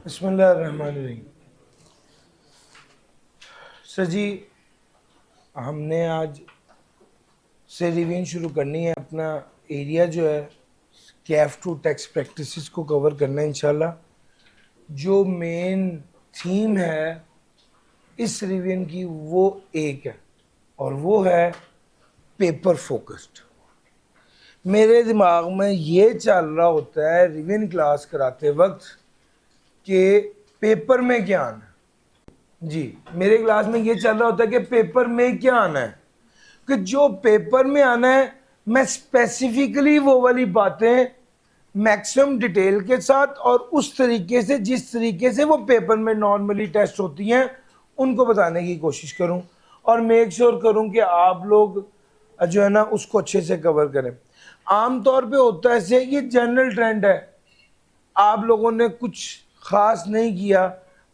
बिस्मिल्लाहिर्रहमानिर्रहीम। सर जी, हमने आज से रिवीजन शुरू करनी है। अपना एरिया जो है कैफ टू टैक्स प्रैक्टिसेस को कवर करना है इंशाल्लाह। जो मेन थीम है इस रिवीजन की वो एक है और वो है पेपर फोकस्ड। मेरे दिमाग में ये चल रहा होता है रिवीजन क्लास कराते वक्त कि पेपर में क्या आना है। जी, मेरे क्लास में ये चल रहा होता है कि पेपर में क्या आना है, कि जो पेपर में आना है मैं स्पेसिफिकली वो वाली बातें मैक्सिमम डिटेल के साथ और उस तरीके से जिस तरीके से वो पेपर में नॉर्मली टेस्ट होती हैं उनको बताने की कोशिश करूं और मेक श्योर करूं कि आप लोग जो है ना उसको अच्छे से कवर करें। आमतौर पे होता है ऐसे, ये जनरल ट्रेंड है, आप लोगों ने कुछ खास नहीं किया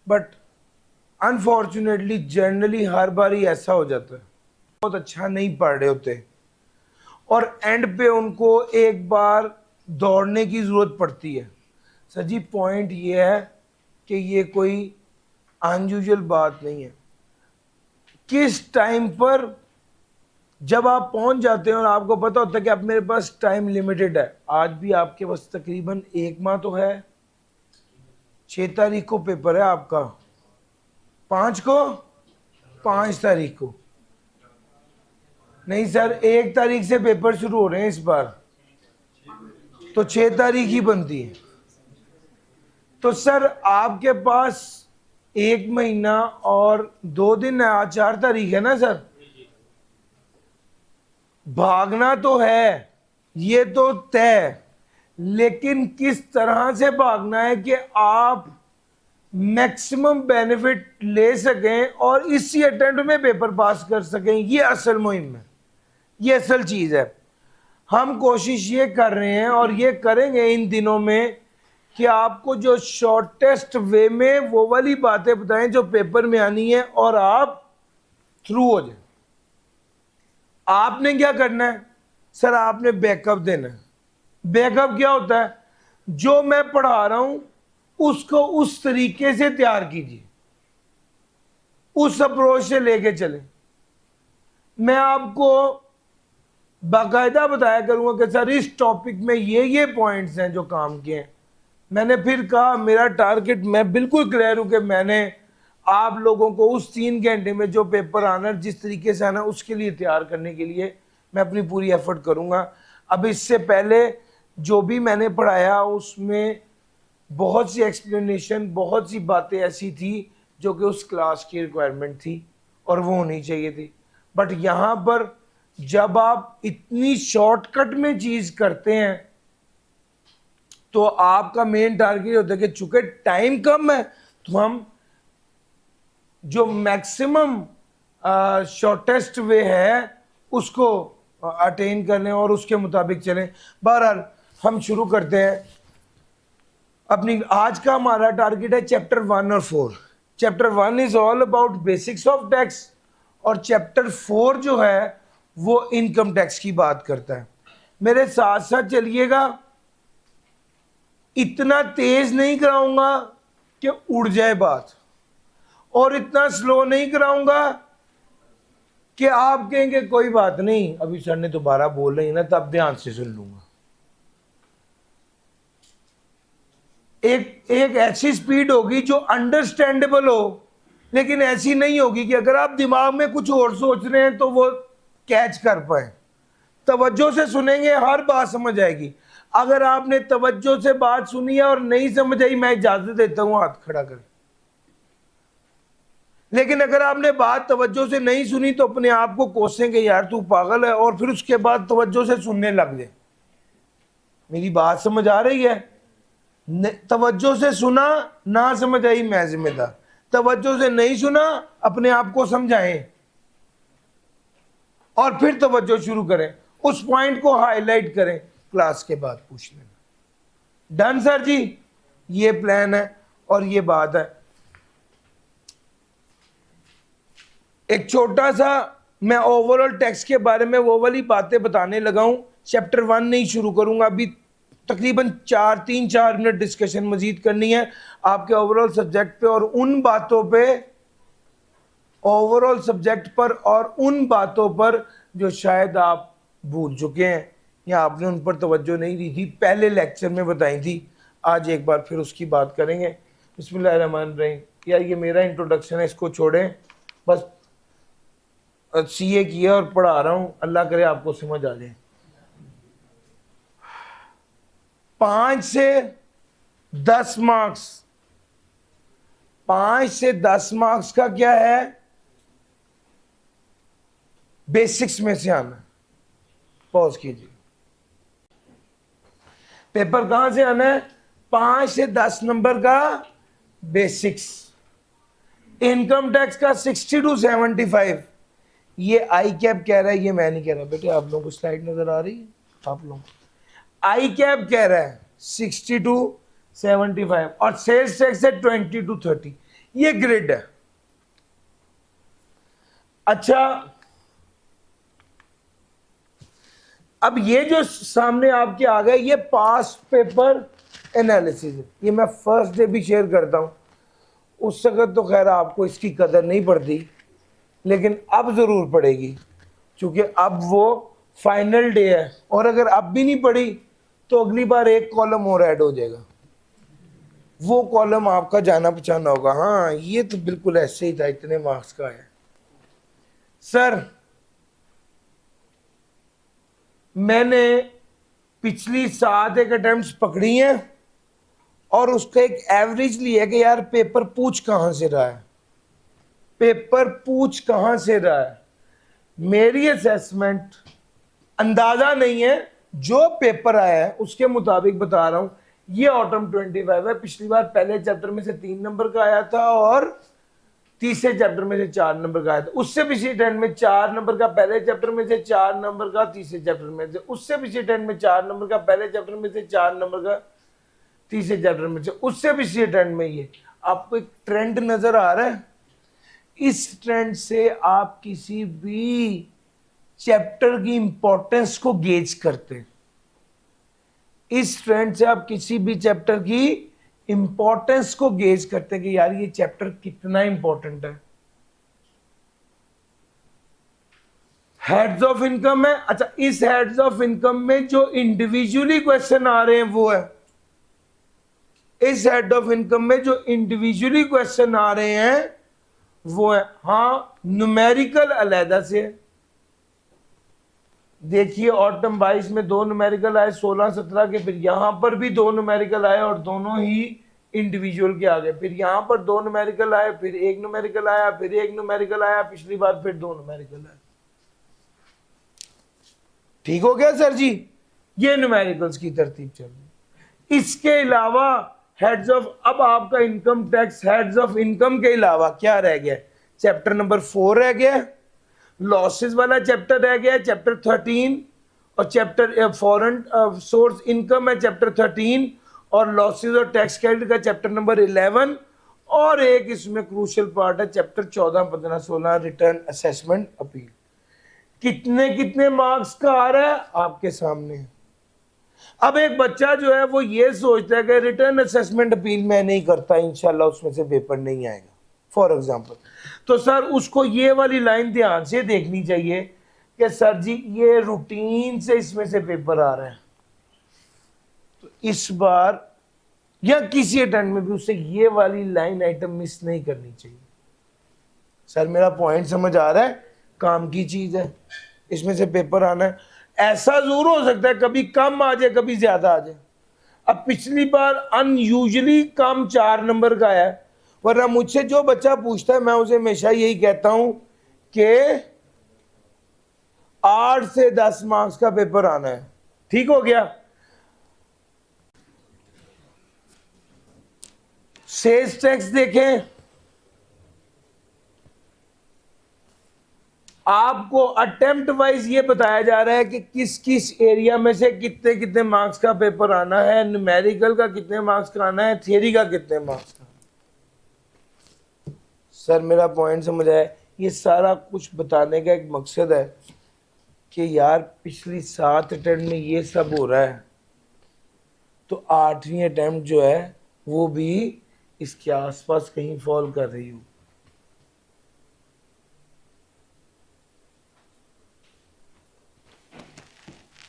बट अनफॉर्चुनेटली जनरली हर बार ही ऐसा हो जाता है, बहुत अच्छा नहीं पढ़ रहे होते और एंड पे उनको एक बार दौड़ने की ज़रूरत पड़ती है। सर जी, पॉइंट ये है कि ये कोई अनयूजुअल बात नहीं है। किस टाइम पर जब आप पहुंच जाते हैं और आपको पता होता है कि अब मेरे पास टाइम लिमिटेड है, आज भी आपके पास तकरीबन एक माह तो है, 6 तारीख को पेपर है आपका, 5 को, 5 तारीख को नहीं सर, 1 तारीख से पेपर शुरू हो रहे हैं इस बार, तो 6 तारीख ही बनती है। तो सर आपके पास 1 महीना और 2 दिन है, आज 4 तारीख है ना सर। भागना तो है, ये तो तय, लेकिन किस तरह से भागना है कि आप मैक्सिमम बेनिफिट ले सकें और इसी अटेम्प्ट में पेपर पास कर सकें, ये असल मुहिम है, ये असल चीज़ है। हम कोशिश ये कर रहे हैं और ये करेंगे इन दिनों में कि आपको जो शॉर्टेस्ट वे में वो वाली बातें बताएं जो पेपर में आनी है और आप थ्रू हो जाए। आपने क्या करना है सर, आपने बैकअप देना है। बैकअप क्या होता है, जो मैं पढ़ा रहा हूं उसको उस तरीके से तैयार कीजिए, उस अप्रोच से लेके चलें। मैं आपको बाकायदा बताया करूंगा कि सर इस टॉपिक में ये पॉइंट्स हैं जो काम किए हैं। मैंने फिर कहा मेरा टारगेट, मैं बिल्कुल क्लियर हूं कि मैंने आप लोगों को उस 3 घंटे में जो पेपर आना जिस तरीके से आना उसके लिए तैयार करने के लिए मैं अपनी पूरी एफर्ट करूंगा। अब इससे पहले जो भी मैंने पढ़ाया उसमें बहुत सी एक्सप्लेनेशन, बहुत सी बातें ऐसी थी जो कि उस क्लास की रिक्वायरमेंट थी और वो होनी चाहिए थी। बट यहाँ पर जब आप इतनी शॉर्टकट में चीज़ करते हैं तो आपका मेन टारगेट होता है कि चूंकि टाइम कम है तो हम जो मैक्सिमम शॉर्टेस्ट वे है उसको अटेन करने और उसके मुताबिक चलें। बहरहाल हम शुरू करते हैं अपनी, आज का हमारा टारगेट है चैप्टर 1 और 4। Chapter 1 is all about basics of tax और चैप्टर 4 जो है वो इनकम टैक्स की बात करता है। मेरे साथ साथ चलिएगा, इतना तेज नहीं कराऊंगा कि उड़ जाए बात और इतना स्लो नहीं कराऊंगा कि आप कहेंगे कोई बात नहीं अभी सर ने दोबारा बोल रही ना तब ध्यान से सुन लूंगा। एक ऐसी स्पीड होगी जो अंडरस्टैंडेबल हो, लेकिन ऐसी नहीं होगी कि अगर आप दिमाग में कुछ और सोच रहे हैं तो वो कैच कर पाए। तवज्जो से सुनेंगे हर बात समझ आएगी। अगर आपने तवज्जो से बात सुनी है और नहीं समझ आई, मैं इजाजत देता हूं हाथ खड़ा कर। लेकिन अगर आपने बात तवज्जो से नहीं सुनी तो अपने आप को कोसेंगे यार तू पागल है, और फिर उसके बाद तवज्जो से सुनने लग जाए। मेरी बात समझ आ रही है? तवज्जो से सुना, ना समझ आई मैं जिम्मेदार। तवज्जो से नहीं सुना, अपने आप को समझाएं और फिर तवज्जो शुरू करें, उस पॉइंट को हाईलाइट करें, क्लास के बाद पूछ लेना। डन सर जी, ये प्लान है और ये बात है। एक छोटा सा मैं ओवरऑल टैक्स के बारे में वो वाली बातें बताने लगा हूं। चैप्टर 1 नहीं शुरू करूंगा अभी, तकरीबन 3-4 मिनट डिस्कशन मजीद करनी है आपके ओवरऑल सब्जेक्ट पे और उन बातों पे, ओवरऑल सब्जेक्ट पर और उन बातों पर जो शायद आप भूल चुके हैं या आपने उन पर तवज्जो नहीं दी थी, पहले लेक्चर में बताई थी। आज एक बार फिर उसकी बात करेंगे। बिस्मिल्लाहिर्रहमानिर्रहीम। यार ये मेरा इंट्रोडक्शन है, इसको छोड़ें, बस सीए किया और पढ़ा रहा हूँ, अल्लाह करे आपको समझ आ जाए। 5 से 10 मार्क्स, 5 से 10 मार्क्स का क्या है, बेसिक्स में से आना। पॉज कीजिए। पेपर कहां से आना है? 5 से 10 नंबर का बेसिक्स। इनकम टैक्स का 60 to 75। ये आई कैप कह रहा है, ये मैं नहीं कह रहा बेटे, आप लोगों को स्लाइड नजर आ रही है? आप लोग आई कैप कह रहा है 60 to 75 और सेल्स टैक्स है 20 to 30। ये ग्रिड है। अच्छा, अब ये जो सामने आपके आ गए ये पास्ट पेपर एनालिसिस है। ये मैं फर्स्ट डे भी शेयर करता हूं, उस वक्त तो खैर आपको इसकी कदर नहीं पड़ती, लेकिन अब ज़रूर पड़ेगी क्योंकि अब वो फाइनल डे है। और अगर अब भी नहीं पड़ी तो अगली बार एक कॉलम और ऐड हो जाएगा, वो कॉलम आपका जाना पहचाना होगा। हाँ ये तो बिल्कुल ऐसे ही था, इतने मार्क्स का है। सर मैंने पिछली 7 एक अटेम्प्ट्स पकड़ी हैं और उसका एक एवरेज लिया कि यार पेपर पूछ कहां से रहा है, पेपर पूछ कहां से रहा है। मेरी असेसमेंट अंदाजा नहीं है, जो पेपर आया है उसके मुताबिक बता रहा हूं। ये ऑटम 25 है। पिछली बार पहले चैप्टर में से 3 नंबर का आया था और तीसरे चैप्टर में से 4 नंबर का आया था। उससे पिछली 10 में 4 नंबर का पहले चैप्टर में से, 4 नंबर का तीसरे चैप्टर में से। उससे पिछली 10 में 4 नंबर का पहले चैप्टर में से, 4 नंबर का तीसरे चैप्टर में से। उससे पिछली 10 में। ये आपको एक ट्रेंड नजर आ रहा है? इस ट्रेंड से आप किसी भी चैप्टर की इंपॉर्टेंस को गेज करते हैं। इस ट्रेंड से आप किसी भी चैप्टर की इंपॉर्टेंस को गेज करते हैं कि यार ये चैप्टर कितना इंपॉर्टेंट है। हेड्स ऑफ इनकम है। अच्छा, इस हेड्स ऑफ इनकम में जो इंडिविजुअली क्वेश्चन आ रहे हैं वो है, इस हेड ऑफ इनकम में जो इंडिविजुअली क्वेश्चन आ रहे हैं वो है। हाँ न्यूमेरिकल अलहदा से। देखिए ऑटम 22 में 2 न्यूमेरिकल आए, 16-17 के, फिर यहां पर भी 2 न्यूमेरिकल आए और दोनों ही इंडिविजुअल के आ गए। फिर यहां पर 2 न्यूमेरिकल आए, फिर 1 न्यूमेरिकल आया, फिर 1 न्यूमेरिकल आया, पिछली बार फिर 2 न्यूमेरिकल आए। ठीक हो गया सर जी? ये न्यूमेरिकल्स की तरतीब चल रही। इसके अलावा हेड्स ऑफ, अब आपका income tax heads of income के अलावा क्या रह गया? चैप्टर नंबर 4 रह गया, लॉसेस वाला चैप्टर रह गया चैप्टर 13, और चैप्टर फॉरेन सोर्स इनकम है चैप्टर 13, और लॉसेस और टैक्स क्रेडिट का चैप्टर नंबर 11, और एक इसमें क्रूशियल पार्ट है चैप्टर 14, 15, 16 रिटर्न असेसमेंट अपील। कितने कितने मार्क्स का आ रहा है आपके सामने। अब एक बच्चा जो है वो ये सोचता है कि रिटर्न असेसमेंट अपील मैं नहीं करता, इंशाल्लाह उसमें से पेपर नहीं आएगा फॉर एग्जांपल। तो सर उसको ये वाली लाइन ध्यान से देखनी चाहिए कि सर जी ये रूटीन से इसमें से पेपर आ रहा है, तो इस बार या किसी अटेम्प्ट में भी उसे ये वाली लाइन आइटम मिस नहीं करनी चाहिए। सर मेरा पॉइंट समझ आ रहा है? काम की चीज है, इसमें से पेपर आना है। ऐसा जरूर हो सकता है कभी कम आ जाए कभी ज्यादा आ जाए। अब पिछली बार अनयूजुअली कम 4 नंबर का है, वरना मुझसे जो बच्चा पूछता है मैं उसे हमेशा यही कहता हूं कि 8 से 10 मार्क्स का पेपर आना है। ठीक हो गया? सेल्स टैक्स देखें, आपको अटेम्प्ट वाइज ये बताया जा रहा है कि किस किस एरिया में से कितने कितने मार्क्स का पेपर आना है, न्यूमेरिकल का कितने मार्क्स का आना है, थियरी का कितने मार्क्स का। सर मेरा पॉइंट समझ आया? ये सारा कुछ बताने का एक मकसद है कि यार पिछली 7 अटेम्प्ट में ये सब हो रहा है, तो 8वीं अटेम्प्ट जो है वो भी इसके आसपास कहीं फॉल कर रही हो।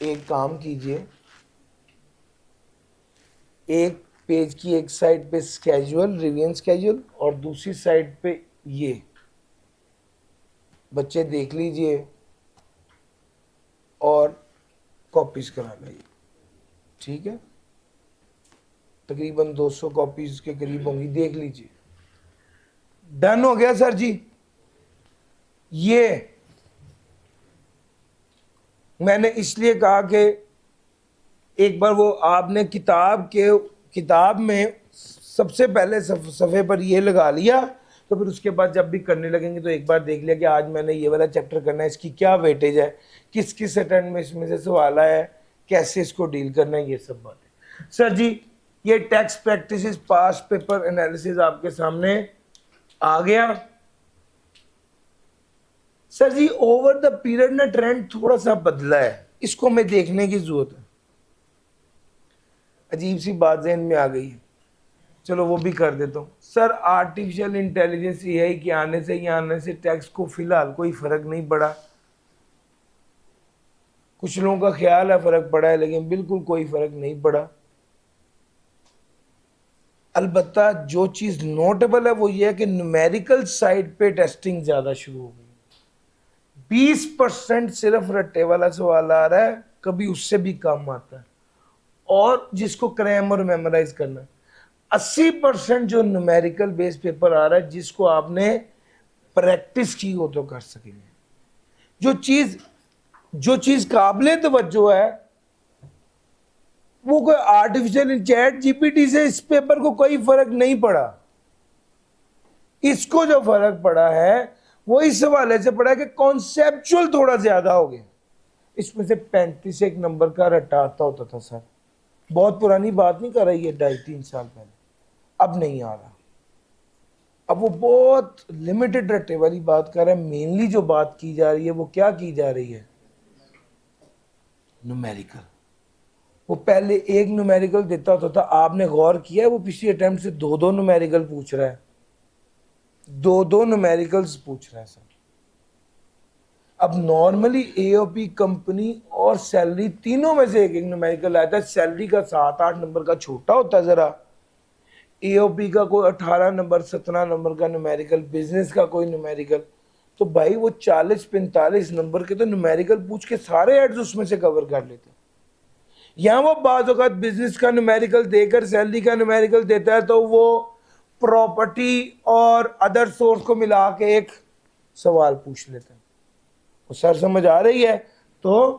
एक काम कीजिए, एक पेज की एक साइड पे स्केड्यूल, रिवीजन स्केड्यूल, और दूसरी साइड पे ये बच्चे देख लीजिए और कॉपीज करा लाइए, ठीक है। तकरीबन 200 कॉपीज के करीब होंगी, देख लीजिए। डन हो गया सर जी। ये मैंने इसलिए कहा कि एक बार वो आपने किताब में सबसे पहले सफ़े पर ये लगा लिया, तो फिर उसके बाद जब भी करने लगेंगे तो एक बार देख लिया कि आज मैंने ये वाला चैप्टर करना है, इसकी क्या वेटेज है, किस किस अटेम्प्ट में इसमें से सवाल आया है, कैसे इसको डील करना है, ये सब बातें। सर जी ये text practices past paper analysis आपके सामने आ गया। Sir ji over the period ना ट्रेंड थोड़ा सा बदला है, इसको हमें देखने की जरूरत है। अजीब सी बात जहन में आ गई है, चलो वो भी कर देता हूँ। सर आर्टिफिशियल इंटेलिजेंस एआई के आने से या आने से टेक्स्ट को फिलहाल कोई फर्क नहीं पड़ा। कुछ लोगों का ख्याल है फर्क पड़ा है, लेकिन बिल्कुल कोई फर्क नहीं पड़ा। अलबत्ता जो चीज नोटेबल है वो ये है कि न्यूमेरिकल साइड पे टेस्टिंग ज्यादा शुरू हो गई। 20% सिर्फ रट्टे वाला सवाल आ रहा है, कभी उससे भी कम आता है, और जिसको क्रैम और मेमोराइज करना है। 80% जो न्यूमेरिकल बेस पेपर आ रहा है, जिसको आपने प्रैक्टिस की हो तो कर सकेंगे। जो चीज काबिले तवज्जो है वो कोई आर्टिफिशियल चैट जीपीटी से इस पेपर को कोई फर्क नहीं पड़ा। इसको जो फर्क पड़ा है वो इस हवाले से पड़ा कि कॉन्सेप्चुअल थोड़ा ज्यादा हो गया। इसमें से 35 एक नंबर का रट्टा आता होता था सर, बहुत पुरानी बात नहीं कर रही है, 2.5-3 साल पहले, अब नहीं आ रहा। अब वो बहुत लिमिटेड रट्टे वाली बात कर रहा है। मेनली जो बात की जा रही है वो क्या की जा रही है, न्यूमेरिकल। वो पहले एक न्यूमेरिकल देता होता था, आपने गौर किया है वो पिछली अटेम्प्ट से 2-2 न्यूमेरिकल पूछ रहा है, 2-2 न्यूमेरिकल्स पूछ रहा है सर। अब नॉर्मली एओपी कंपनी और सैलरी तीनों में से एक एक न्यूमेरिकल आता है। सैलरी का 7-8 नंबर का छोटा होता है जरा, एओपी का कोई 18 नंबर 17 नंबर का न्यूमेरिकल, बिजनेस का कोई न्यूमेरिकल। तो भाई वो 40-45 नंबर के तो न्यूमेरिकल पूछ के सारे एड्स उसमें से कवर कर लेते। यहाँ वो बाज़ औक़ात बिजनेस का न्यूमेरिकल देकर सैलरी का न्यूमेरिकल देता है, तो वो प्रॉपर्टी और अदर सोर्स को मिला के एक सवाल पूछ लेते हैं। तो सर समझ आ रही है? तो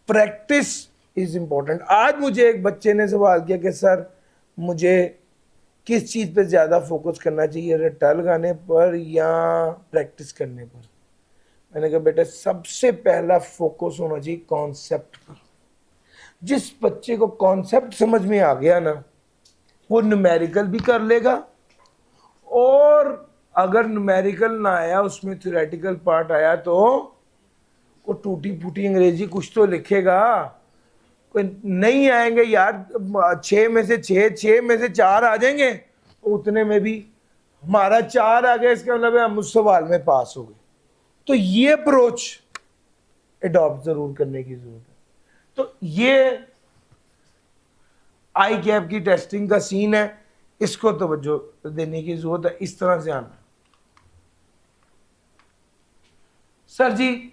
प्रैक्टिस इज इंपॉर्टेंट। आज मुझे एक बच्चे ने सवाल किया कि सर मुझे किस चीज़ पे ज़्यादा फोकस करना चाहिए, रट्टा लगाने पर या प्रैक्टिस करने पर। मैंने कहा बेटा सबसे पहला फोकस होना चाहिए कॉन्सेप्ट पर। जिस बच्चे को कॉन्सेप्ट समझ में आ गया ना, वो न्यूमेरिकल भी कर लेगा, और अगर न्यूमेरिकल ना आया उसमें थ्योरेटिकल पार्ट आया तो वो टूटी फूटी अंग्रेजी कुछ तो लिखेगा। कोई नहीं आएंगे यार, 6 में से 6 में से 4 आ जाएंगे, तो उतने में भी हमारा 4 आ गया, इसका मतलब हम उस सवाल में पास हो गए। तो ये अप्रोच एडॉप्ट जरूर करने की जरूरत है। तो ये आई कैप की टेस्टिंग का सीन है, इसको तवज्जो देने की जरूरत है, इस तरह से आना। सर जी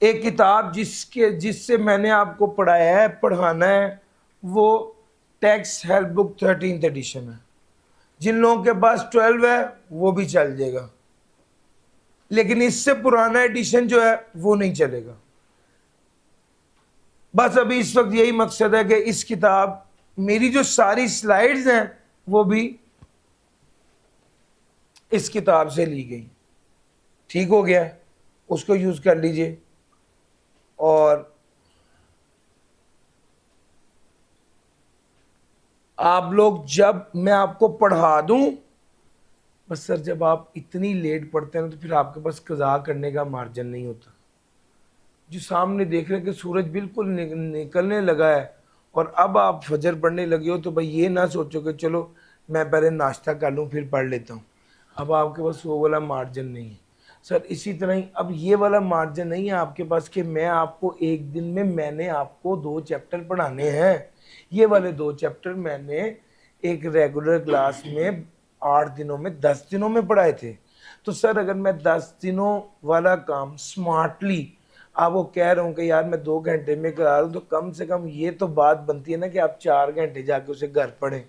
एक किताब जिससे मैंने आपको पढ़ाया है, पढ़ाना है, वो text help book 13th addition है। जिन लोगों के पास 12 है वो भी चल जाएगा, लेकिन इससे पुराना एडिशन जो है वो नहीं चलेगा। बस अभी इस वक्त यही मकसद है कि इस किताब, मेरी जो सारी स्लाइड्स हैं वो भी इस किताब से ली गई। ठीक हो गया, उसको यूज कर लीजिए। और आप लोग जब मैं आपको पढ़ा दूं, बस सर जब आप इतनी लेट पढ़ते हैं तो फिर आपके पास कज़ा करने का मार्जिन नहीं होता। जो सामने देख रहे हैं कि सूरज बिल्कुल निकलने लगा है और अब आप फजर पढ़ने लगे हो तो भाई ये ना सोचो कि चलो मैं पहले नाश्ता कर लूँ फिर पढ़ लेता हूँ। अब आपके पास वो वाला मार्जिन नहीं है सर। इसी तरह ही अब ये वाला मार्जिन नहीं है आपके पास कि मैं आपको एक दिन में मैंने आपको 2 चैप्टर पढ़ाने हैं। ये वाले 2 चैप्टर मैंने एक रेगुलर क्लास में 8 दिनों में 10 दिनों में पढ़ाए थे। तो सर अगर मैं 10 दिनों वाला काम स्मार्टली आपको कह रहा हूँ कि यार मैं 2 घंटे में करा रहा हूँ, तो कम से कम ये तो बात बनती है ना कि आप 4 घंटे जाके उसे घर पढ़ें।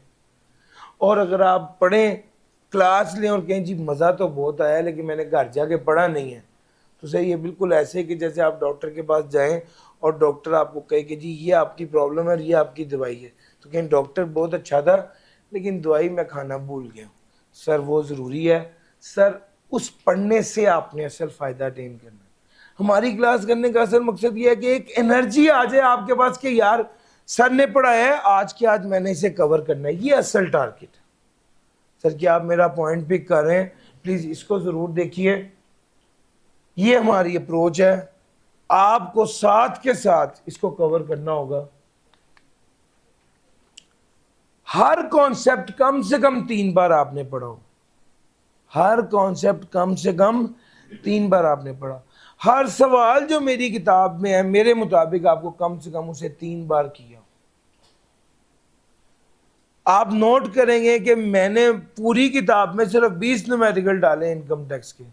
और अगर आप पढ़ें क्लास लें और कहें जी मज़ा तो बहुत आया लेकिन मैंने घर जाके पढ़ा नहीं है, तो सही ये बिल्कुल ऐसे कि जैसे आप डॉक्टर के पास जाएं और डॉक्टर आपको कहे कि जी ये आपकी प्रॉब्लम है और ये आपकी दवाई है, तो कहें डॉक्टर बहुत अच्छा था लेकिन दवाई मैं खाना भूल गया। सर वो ज़रूरी है सर, उस पढ़ने से आपने असल फ़ायदा अटेन करना है। हमारी क्लास करने का असल मकसद ये है कि एक एनर्जी आ जाए आपके पास कि यार सर ने पढ़ाया है आज के आज मैंने इसे कवर करना है, ये असल टारगेट है। सर क्या आप मेरा पॉइंट पिक कर रहे हैं? प्लीज़ इसको ज़रूर देखिए। ये हमारी अप्रोच है, आपको साथ के साथ इसको कवर करना होगा। हर कॉन्सेप्ट कम से कम 3 बार आपने पढ़ा हो, हर कॉन्सेप्ट कम से कम 3 बार आपने पढ़ा। हर सवाल जो मेरी किताब में है मेरे मुताबिक आपको कम से कम उसे 3 बार किया। आप नोट करेंगे कि मैंने पूरी किताब में सिर्फ 20 न्यूमेरिकल डाले इनकम टैक्स के।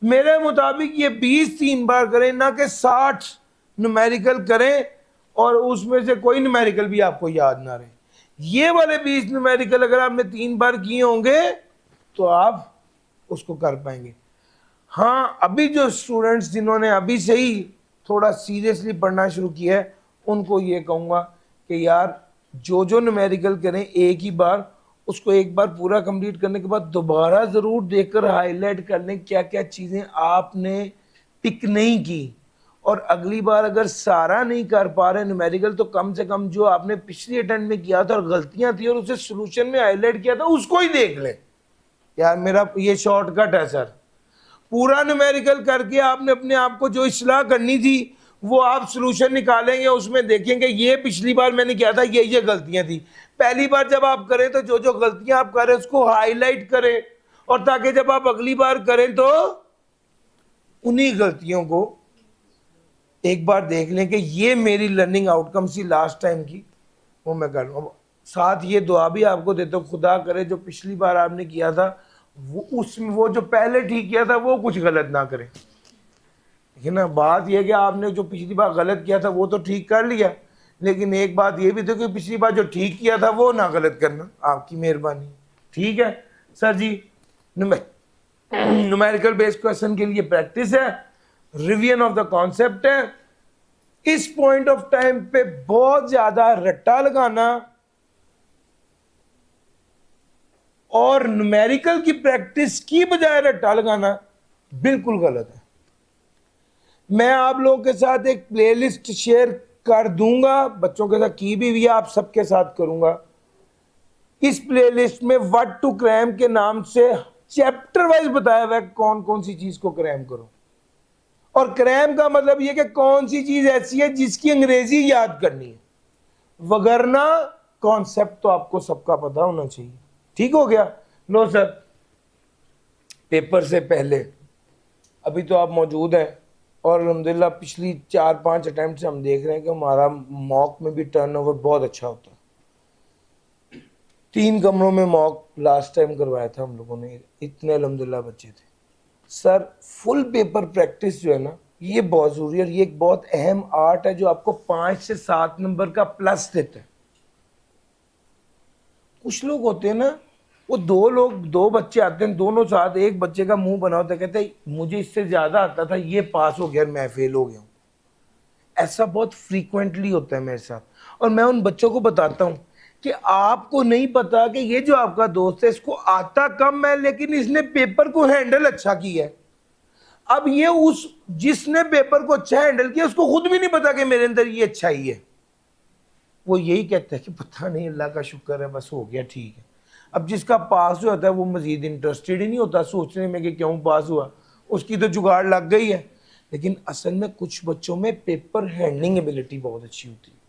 मेरे मुताबिक ये 20 3 बार करें, ना कि 60 न्यूमेरिकल करें और उसमें से कोई न्यूमेरिकल भी आपको याद ना रहे। ये वाले 20 न्यूमेरिकल अगर आपने 3 बार किए होंगे तो आप उसको कर पाएंगे। हाँ, अभी जो स्टूडेंट्स जिन्होंने अभी से ही थोड़ा सीरियसली पढ़ना शुरू किया है उनको ये कहूँगा कि यार जो जो न्यूमेरिकल करें एक ही बार, उसको एक बार पूरा कंप्लीट करने के बाद दोबारा ज़रूर देखकर हाईलाइट कर लें क्या क्या चीज़ें आपने टिक नहीं की। और अगली बार अगर सारा नहीं कर पा रहे न्यूमेरिकल तो कम से कम जो आपने पिछली अटेम्प्ट में किया था और गलतियां थी और उसे सोल्यूशन में हाईलाइट किया था उसको ही देख लें। यार मेरा ये शॉर्टकट है सर, पूरा न्यूमेरिकल करके आपने अपने आप को जो इस्लाह करनी थी वो आप सॉल्यूशन निकालेंगे, उसमें देखेंगे ये पिछली बार मैंने किया था ये गलतियां थी। पहली बार जब आप करें तो जो जो गलतियां आप कर रहे हैं उसको हाईलाइट करें और ताकि जब आप अगली बार करें तो उन्हीं गलतियों को एक बार देख लें कि ये मेरी लर्निंग आउटकम थी लास्ट टाइम की, वो मैं कर लूँ। साथ ये दुआ भी आपको देता हूँ, खुदा करे जो पिछली बार आपने किया था वो उसमें वो जो पहले ठीक किया था वो कुछ गलत ना करें। ठीक है ना? बात यह कि आपने जो पिछली बार गलत किया था वो तो ठीक कर लिया, लेकिन एक बात ये भी थी कि पिछली बार जो ठीक किया था वो ना गलत करना। आपकी मेहरबानी। ठीक है सर जी, न्यूमेरिकल बेस्ड क्वेश्चन के लिए प्रैक्टिस है, रिवीजन ऑफ द कॉन्सेप्ट है। इस पॉइंट ऑफ टाइम पे बहुत ज्यादा रट्टा लगाना और न्यूमेरिकल की प्रैक्टिस की बजाय रट्टा लगाना बिल्कुल गलत है। मैं आप लोगों के साथ एक प्लेलिस्ट शेयर कर दूंगा, बच्चों के साथ की भी हुई है, आप सबके साथ करूंगा। इस प्लेलिस्ट में व्हाट टू क्रैम के नाम से चैप्टर वाइज बताया हुआ है कौन कौन सी चीज को क्रैम करो। और क्रैम का मतलब यह कि कौन सी चीज ऐसी है जिसकी अंग्रेजी याद करनी है, वगरना कॉन्सेप्ट तो आपको सबका पता होना चाहिए। ठीक हो गया? लो सर, पेपर से पहले अभी तो आप मौजूद हैं और अल्हम्दुलिल्लाह पिछली 4-5 अटैम्प्ट से हम देख रहे हैं कि हमारा मॉक में भी टर्नओवर बहुत अच्छा होता है। 3 कमरों में मॉक लास्ट टाइम करवाया था हम लोगों ने, इतने अल्हम्दुलिल्लाह बच्चे थे। सर फुल पेपर प्रैक्टिस जो है ना ये बहुत ज़रूरी है और ये एक बहुत अहम आर्ट है जो आपको 5 से 7 नंबर का प्लस देता है। कुछ लोग होते हैं ना, वो दो बच्चे आते हैं दोनों साथ, एक बच्चे का मुंह बना होता है, कहते हैं मुझे इससे ज़्यादा आता था, ये पास हो गया मैं फेल हो गया हूँ। ऐसा बहुत फ्रीक्वेंटली होता है मेरे साथ और मैं उन बच्चों को बताता हूँ कि आपको नहीं पता कि ये जो आपका दोस्त है इसको आता कम है लेकिन इसने पेपर को हैंडल अच्छा किया है। अब ये उस जिसने पेपर को अच्छा हैंडल किया उसको खुद भी नहीं पता कि मेरे अंदर ये अच्छाई है। वो यही कहता है कि पता नहीं, अल्लाह का शुक्र है, बस हो गया ठीक है। अब जिसका पास जो होता है वो मजीद इंटरेस्टेड ही नहीं होता सोचने में कि क्यों पास हुआ, उसकी तो जुगाड़ लग गई है। लेकिन असल में कुछ बच्चों में पेपर हैंडलिंग एबिलिटी बहुत अच्छी होती है।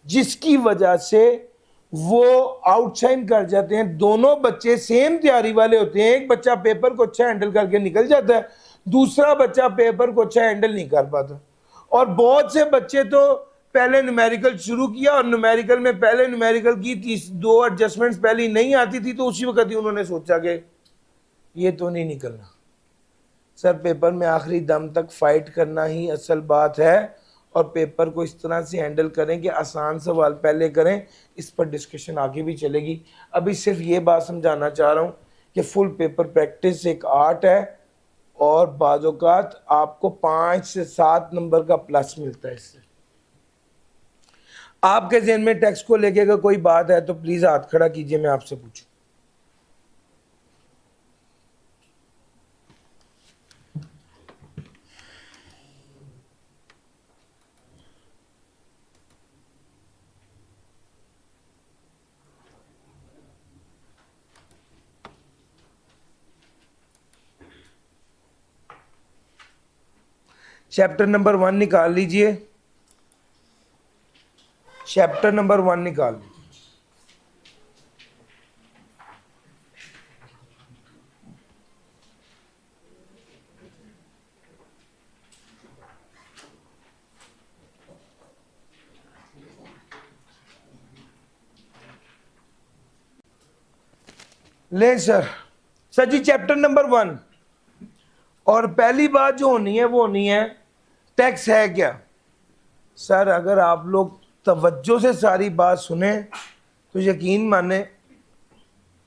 जिसकी वजह से वो आउटशाइन कर जाते हैं। दोनों बच्चे सेम तैयारी वाले होते हैं, एक बच्चा पेपर को अच्छा हैंडल करके निकल जाता है, दूसरा बच्चा पेपर को अच्छा हैंडल नहीं कर पाता। और बहुत से बच्चे तो पहले न्यूमेरिकल शुरू किया और न्यूमेरिकल में पहले न्यूमेरिकल की 2 एडजस्टमेंट्स पहले नहीं आती थी, तो उसी वक्त ही उन्होंने सोचा कि ये तो नहीं निकलना। सर पेपर में आखिरी दम तक फाइट करना ही असल बात है, और पेपर को इस तरह से हैंडल करें कि आसान सवाल पहले करें। इस पर डिस्कशन आगे भी चलेगी। अभी सिर्फ ये बात समझाना चाह रहा हूँ कि फुल पेपर प्रैक्टिस एक आर्ट है, और बाज़ औक़ात आपको 5 से 7 नंबर का प्लस मिलता है इससे। आपके ज़हन में टेक्स्ट को लेके अगर कोई बात है तो प्लीज़ हाथ खड़ा कीजिए, मैं आपसे पूछूं। चैप्टर नंबर 1 निकाल लीजिए, चैप्टर नंबर 1 निकाल लीजिए। ले सर जी चैप्टर नंबर 1, और पहली बात जो होनी है वो होनी है टैक्स है क्या। सर अगर आप लोग तवज्जो से सारी बात सुने तो यकीन माने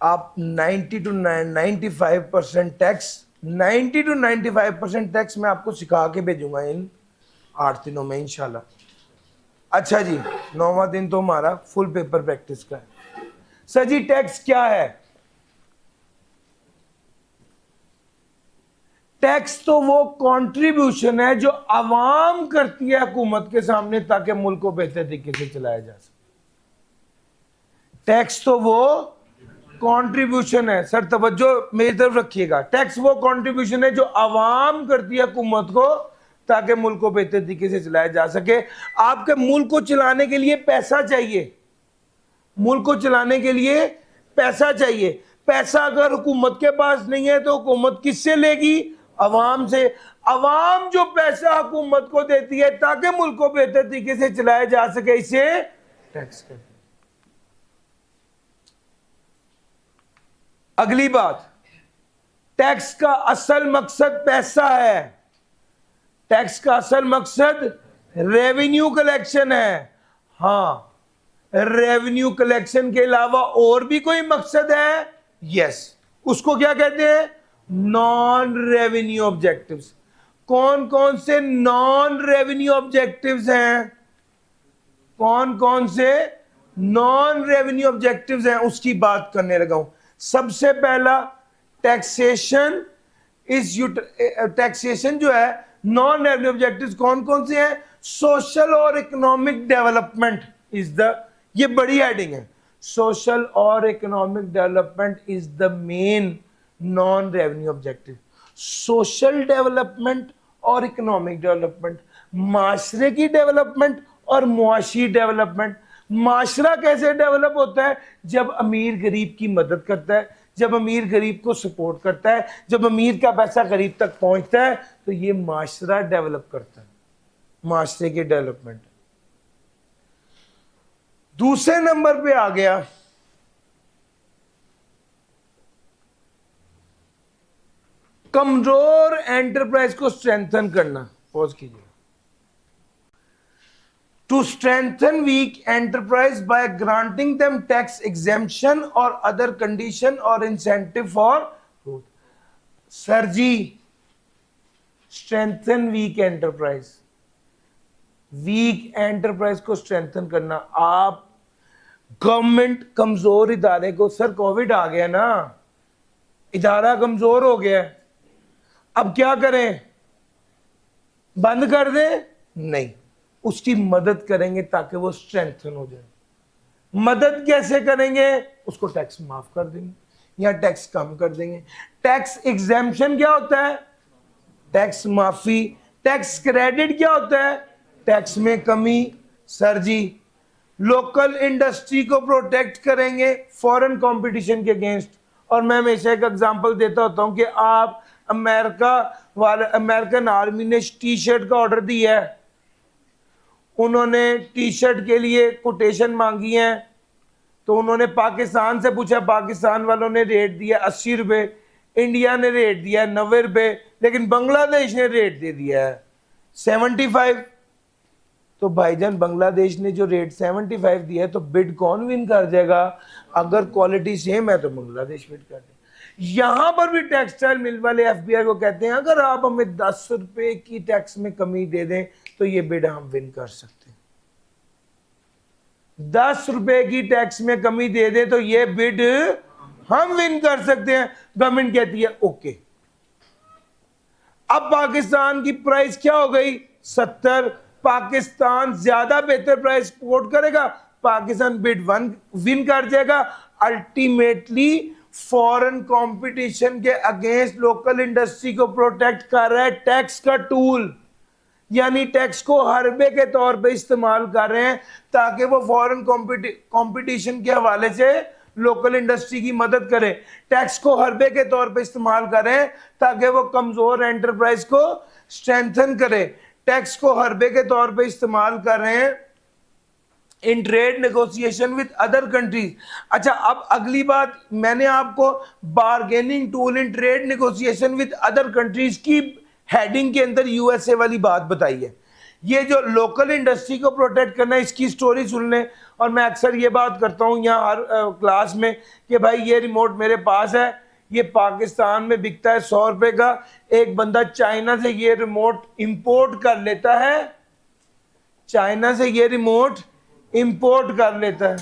आप 90 to 95% टैक्स, 90 to 95% टैक्स मैं आपको सिखा के भेजूंगा इन 8 दिनों में इंशाल्लाह। अच्छा जी, 9वां दिन तो हमारा फुल पेपर प्रैक्टिस का है। सर जी टैक्स क्या है? टैक्स तो वो कंट्रीब्यूशन है जो आवाम करती है हुकूमत के सामने ताकि मुल्क को बेहतर तरीके से चलाया जा सके। टैक्स तो वो कंट्रीब्यूशन है, सर तवज्जो मेरी तरफ रखिएगा। टैक्स वो कंट्रीब्यूशन है जो आवाम करती है हुकूमत को ताकि मुल्क को बेहतर तरीके से चलाया जा सके। आपके मुल्क को चलाने के लिए पैसा चाहिए, मुल्क को चलाने के लिए पैसा चाहिए। पैसा अगर हुकूमत के पास नहीं है तो हुकूमत किससे लेगी? अवाम से। अवाम जो पैसा हुकूमत को देती है ताकि मुल्क को बेहतर तरीके से चलाया जा सके, इसे टैक्स कहते हैं। अगली बात, टैक्स का असल मकसद पैसा है। टैक्स का असल मकसद रेवेन्यू कलेक्शन है। हाँ, रेवेन्यू कलेक्शन के अलावा और भी कोई मकसद है? यस, उसको क्या कहते हैं? Non revenue objectives. कौन कौन से नॉन रेवेन्यू ऑब्जेक्टिव्स हैं? कौन कौन से नॉन रेवेन्यू ऑब्जेक्टिव्स हैं उसकी बात करने लगा हूं। सबसे पहला टैक्सेशन टैक्सेशन जो है, नॉन रेवेन्यू ऑब्जेक्टिव्स कौन कौन से हैं? सोशल और इकोनॉमिक डेवलपमेंट इज द, ये बड़ी हेडिंग है, सोशल और economic development is the main non revenue objective. Social development और इकोनॉमिक डेवलपमेंट, माशरे की डेवलपमेंट और मुआशी डेवलपमेंट। माशरा कैसे डेवलप होता है? जब अमीर गरीब की मदद करता है, जब अमीर गरीब को सपोर्ट करता है, जब अमीर का पैसा गरीब तक पहुंचता है, तो ये माशरा डेवलप करता है, माशरे की डेवलपमेंट। दूसरे नंबर पे आ गया कमजोर एंटरप्राइज को स्ट्रेंथन करना। पॉज कीजिए। To strengthen weak enterprise by granting them tax exemption और अदर कंडीशन और incentive for growth. Sir ji strengthen weak enterprise, weak enterprise को स्ट्रेंथन करना। आप गवर्नमेंट कमजोर इदारे को, सर कोविड आ गया ना, इदारा कमजोर हो गया, अब क्या करें? बंद कर दें? नहीं, उसकी मदद करेंगे ताकि वो स्ट्रेंथन हो जाए। मदद कैसे करेंगे? उसको टैक्स माफ कर देंगे या टैक्स कम कर देंगे। टैक्स एग्जेम्पशन क्या होता है? टैक्स माफी। टैक्स क्रेडिट क्या होता है? टैक्स में कमी। सर जी लोकल इंडस्ट्री को प्रोटेक्ट करेंगे फॉरेन कंपटीशन के अगेंस्ट। और मैं हमेशा एक एग्जांपल देता होता हूं कि आप अमेरिकन आर्मी ने टी शर्ट का ऑर्डर दिया है, उन्होंने टी शर्ट के लिए कोटेशन मांगी है, तो उन्होंने पाकिस्तान से पूछा, पाकिस्तान वालों ने रेट दिया 80 रुपए, इंडिया ने रेट दिया 90 रुपए, लेकिन बांग्लादेश ने रेट दे दिया है 75। तो भाईजान बांग्लादेश ने जो रेट 75 दिया है, तो बिड कौन विन कर जाएगा? अगर क्वालिटी सेम है तो बांग्लादेश बिड कर देगा। यहां पर भी टेक्सटाइल मिल वाले एफबीआई को कहते हैं अगर आप हमें 10 रुपए की टैक्स में कमी दे दें तो ये बिड हम विन कर सकते हैं। 10 रुपए की टैक्स में कमी दे दें तो ये बिड हम विन कर सकते हैं। गवर्नमेंट कहती है ओके। अब पाकिस्तान की प्राइस क्या हो गई? 70। पाकिस्तान ज्यादा बेहतर प्राइस कोट करेगा, पाकिस्तान बिड वन विन कर जाएगा। अल्टीमेटली फॉरेन कंपटीशन के अगेंस्ट लोकल इंडस्ट्री को प्रोटेक्ट कर रहा है टैक्स का टूल, यानी टैक्स को हरबे के तौर पे इस्तेमाल कर रहे हैं ताकि वो फॉरेन कंपटीशन के हवाले से लोकल इंडस्ट्री की मदद करे। टैक्स को हरबे के तौर पे इस्तेमाल करें ताकि वो कमजोर एंटरप्राइज को स्ट्रेंथन करे। टैक्स को हरबे के तौर पे इस्तेमाल कर रहे हैं in trade negotiation with other countries. अच्छा, अब अगली बात, मैंने आपको bargaining tool in trade negotiation with other countries की हेडिंग के अंदर यूएसए वाली बात बताई है। ये जो लोकल इंडस्ट्री को प्रोटेक्ट करना है, इसकी स्टोरी सुन लें। और मैं अक्सर ये बात करता हूं यहाँ हर क्लास में कि भाई ये रिमोट मेरे पास है, ये पाकिस्तान में बिकता है 100 रुपए का, एक बंदा चाइना से ये रिमोट इंपोर्ट कर लेता है, चाइना से ये रिमोट इंपोर्ट कर लेता है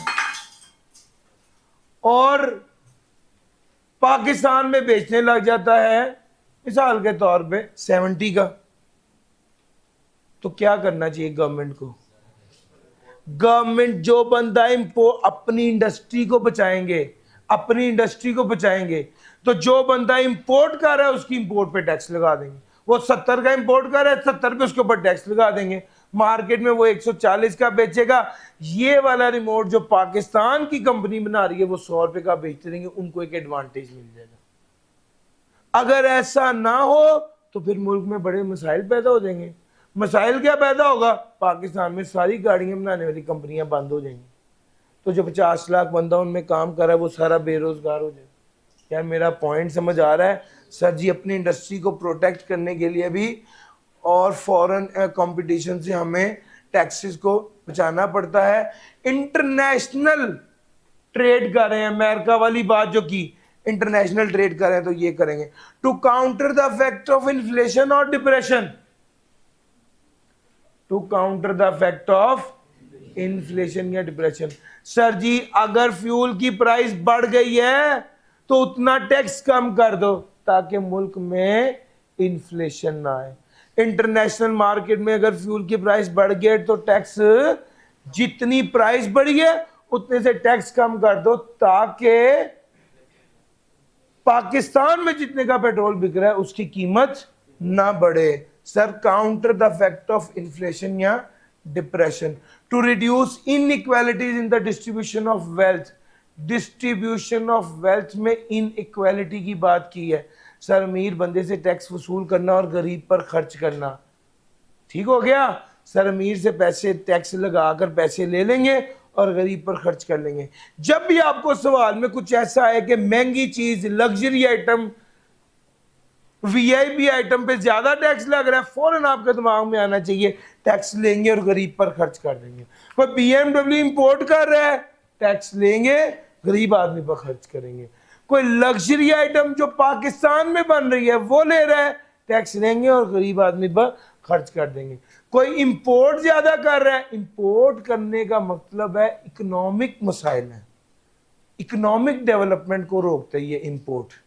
और पाकिस्तान में बेचने लग जाता है मिसाल के तौर पे 70 का। तो क्या करना चाहिए गवर्नमेंट को? गवर्नमेंट जो बंदा अपनी इंडस्ट्री को बचाएंगे, अपनी इंडस्ट्री को बचाएंगे, तो जो बंदा इंपोर्ट कर रहा है उसकी इंपोर्ट पे टैक्स लगा देंगे। वो 70 का इंपोर्ट कर रहा है, 70 पे उसके ऊपर टैक्स लगा देंगे। मार्केट में वो 140 का बेचेगा। ये वाला रिमोट जो पाकिस्तान की कंपनी बना रही है वो 100 रुपए का बेचते रहेंगे, उनको एक एडवांटेज मिल जाएगा। अगर ऐसा ना हो तो फिर मुल्क में बड़े मसाइल पैदा हो जाएंगे। मसाइल क्या पैदा होगा? पाकिस्तान में सारी गाड़ियां बनाने वाली कंपनियां बंद हो जाएंगी, तो जो 50 लाख बंदा उनमें काम कर रहा है वो सारा बेरोजगार हो जाएगा। क्या मेरा पॉइंट समझ आ रहा है? सर जी, अपनी इंडस्ट्री को प्रोटेक्ट करने के लिए भी और फॉरेन कंपटीशन से हमें टैक्सेस को बचाना पड़ता है। इंटरनेशनल ट्रेड कर रहे हैं, अमेरिका वाली बात जो की, इंटरनेशनल ट्रेड कर रहे हैं तो ये करेंगे to counter the effect of inflation और depression. To counter the effect of inflation या डिप्रेशन। सर जी, अगर फ्यूल की प्राइस बढ़ गई है तो उतना टैक्स कम कर दो ताकि मुल्क में इन्फ्लेशन ना आए। इंटरनेशनल मार्केट में अगर फ्यूल की प्राइस बढ़ गई तो टैक्स, जितनी प्राइस बढ़ी है उतने से टैक्स कम कर दो ताकि पाकिस्तान में जितने का पेट्रोल बिक रहा है उसकी कीमत ना बढ़े। Sir, counter the effect of inflation या depression to reduce inequalities in the distribution of wealth. Distribution of wealth में इनइक्वालिटी की बात की है। सर, अमीर बंदे से टैक्स वसूल करना और गरीब पर खर्च करना ठीक हो गया। सर, अमीर से पैसे टैक्स लगाकर पैसे ले लेंगे और गरीब पर खर्च कर लेंगे। जब भी आपको सवाल में कुछ ऐसा है कि महंगी चीज, लग्जरी आइटम, वीआईपी आइटम पे ज्यादा टैक्स लग रहा है, फौरन आपके दिमाग में आना चाहिए टैक्स लेंगे और गरीब पर खर्च कर देंगे। कोई बीएमडब्ल्यू इंपोर्ट कर रहा है, टैक्स लेंगे, गरीब आदमी पर खर्च करेंगे। कोई लग्जरी आइटम जो पाकिस्तान में बन रही है वो ले रहा है, टैक्स लेंगे और गरीब आदमी पर खर्च कर देंगे। कोई इंपोर्ट ज्यादा कर रहा है, इंपोर्ट करने का मतलब है इकोनॉमिक मसाइल है, इकोनॉमिक डेवलपमेंट को रोकते हैं ये इंपोर्ट।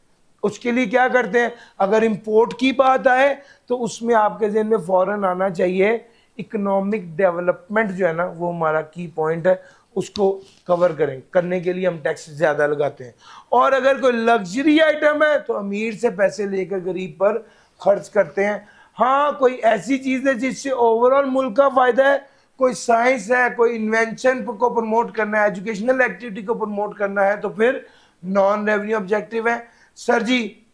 उसके लिए क्या करते हैं? अगर इंपोर्ट की बात आए तो उसमें आपके ज़हन में फौरन आना चाहिए इकोनॉमिक डेवलपमेंट जो है ना, वो हमारा की पॉइंट है, उसको कवर करने के लिए हम टैक्स ज़्यादा लगाते हैं। और अगर कोई लग्जरी आइटम है तो अमीर से पैसे लेकर गरीब पर खर्च करते हैं। हाँ, कोई ऐसी चीज़ है जिससे ओवरऑल मुल्क का फ़ायदा है, कोई साइंस है, कोई इन्वेंशन को प्रमोट करना है, एजुकेशनल एक्टिविटी को प्रमोट करना है, तो फिर नॉन रेवेन्यू ऑब्जेक्टिव है। सर जी,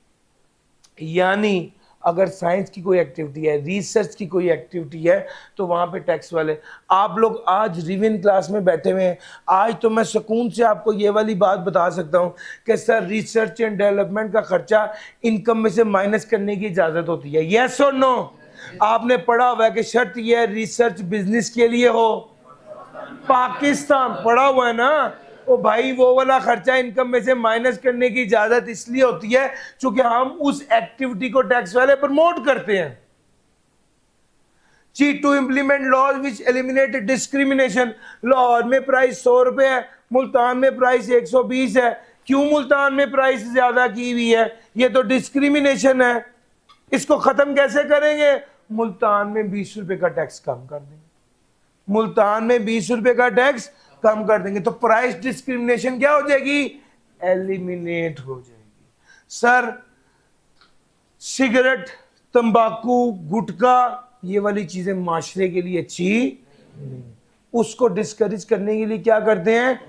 यानी अगर साइंस की कोई एक्टिविटी है, रिसर्च की कोई एक्टिविटी है, तो वहां पे टैक्स वाले। आप लोग आज रिविन क्लास में बैठे हुए हैं, आज तो मैं सुकून से आपको ये वाली बात बता सकता हूं कि सर रिसर्च एंड डेवलपमेंट का खर्चा इनकम में से माइनस करने की इजाजत होती है। यस और नो? आपने पढ़ा हुआ है कि शर्त यह है रिसर्च बिजनेस के लिए हो। पाकिस्तान पढ़ा हुआ है ना? ओ भाई, वो वाला खर्चा इनकम में से माइनस करने की इजाजत इसलिए होती है क्योंकि हम उस एक्टिविटी को टैक्स वाले प्रमोट करते हैं। Cheat to implement laws which eliminate discrimination. Lahore में प्राइस 100 रुपए है, मुल्तान में प्राइस 120 है। क्यों मुल्तान में प्राइस ज्यादा की हुई है? ये तो डिस्क्रिमिनेशन है। इसको खत्म कैसे करेंगे? मुल्तान में 20 रुपए का टैक्स कम कर देंगे। मुल्तान में 20 रुपए का टैक्स कम कर देंगे तो प्राइस डिस्क्रिमिनेशन क्या हो जाएगी? एलिमिनेट हो जाएगी। सर, सिगरेट, तंबाकू, गुटखा, ये वाली चीजें माशरे के लिए अच्छी नहीं। उसको डिस्करेज करने के लिए क्या करते हैं?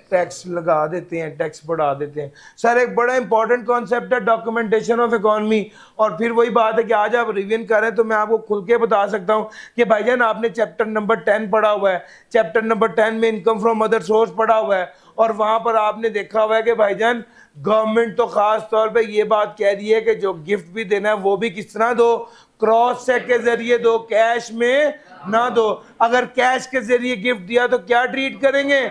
टैक्स लगा देते हैं, टैक्स बढ़ा देते हैं। सर, एक बड़ा इंपॉर्टेंट कॉन्सेप्ट है डॉक्यूमेंटेशन ऑफ इकोनॉमी। और फिर वही बात है कि आज आप रिवीजन कर रहे हैं तो मैं आपको खुल के बता सकता हूं कि भाईजान आपने चैप्टर नंबर 10 पढ़ा हुआ है। चैप्टर नंबर 10 में इनकम फ्रॉम अदर सोर्स पढ़ा हुआ है और वहां पर आपने देखा हुआ है कि भाईजान गवर्नमेंट तो खास तौर पे ये बात कह रही है कि जो गिफ्ट भी देना है वो भी किस तरह दो? क्रॉस चेक के जरिए दो, कैश में ना दो। अगर कैश के जरिए गिफ्ट दिया तो क्या ट्रीट करेंगे?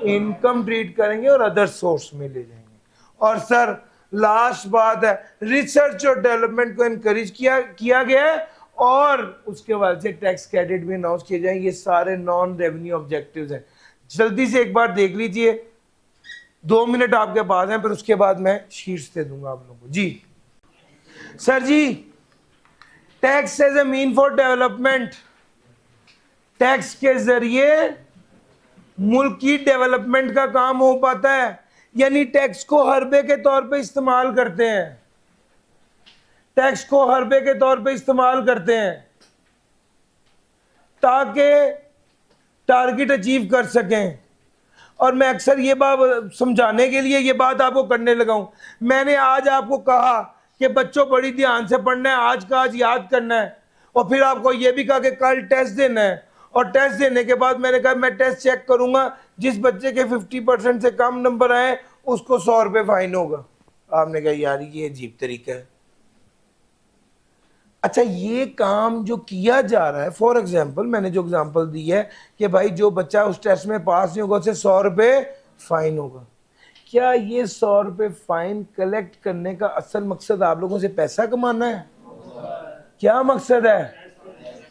इनकम ट्रीट करेंगे और अदर सोर्स में ले जाएंगे। और सर, लास्ट बात है, रिसर्च और डेवलपमेंट को एनकरेज किया गया है और उसके बाद से टैक्स क्रेडिट भी अनाउंस किए जाएंगे। ये सारे नॉन रेवेन्यू ऑब्जेक्टिव्स हैं। जल्दी से एक बार देख लीजिए, 2 मिनट आपके पास हैं, फिर उसके बाद मैं शीर्ष दे दूंगा आप लोगों को। जी sir ji, tax as a mean for development. Tax के जरिए मुल्क की डेवलपमेंट का काम हो पाता है, यानी टैक्स को हरबे के तौर पे इस्तेमाल करते हैं। टैक्स को हरबे के तौर पे इस्तेमाल करते हैं ताकि टारगेट अचीव कर सकें। और मैं अक्सर ये बात समझाने के लिए ये बात आपको करने लगा हूं। मैंने आज आपको कहा कि बच्चों बड़ी ध्यान से पढ़ना है, आज का आज याद करना है, और फिर आपको ये भी कहा कि कल टेस्ट देना है। और टेस्ट देने के बाद मैंने कहा मैं टेस्ट चेक करूंगा, जिस बच्चे के 50% से कम नंबर आए उसको 100 रुपये फाइन होगा। आपने कहा यार ये अजीब तरीका है। अच्छा, ये काम जो किया जा रहा है, फॉर एग्जाम्पल मैंने जो एग्जाम्पल दी है कि भाई जो बच्चा उस टेस्ट में पास नहीं होगा उसे 100 रुपये फाइन होगा। क्या ये 100 रुपये फाइन कलेक्ट करने का असल मकसद आप लोगों से पैसा कमाना है? क्या मकसद है?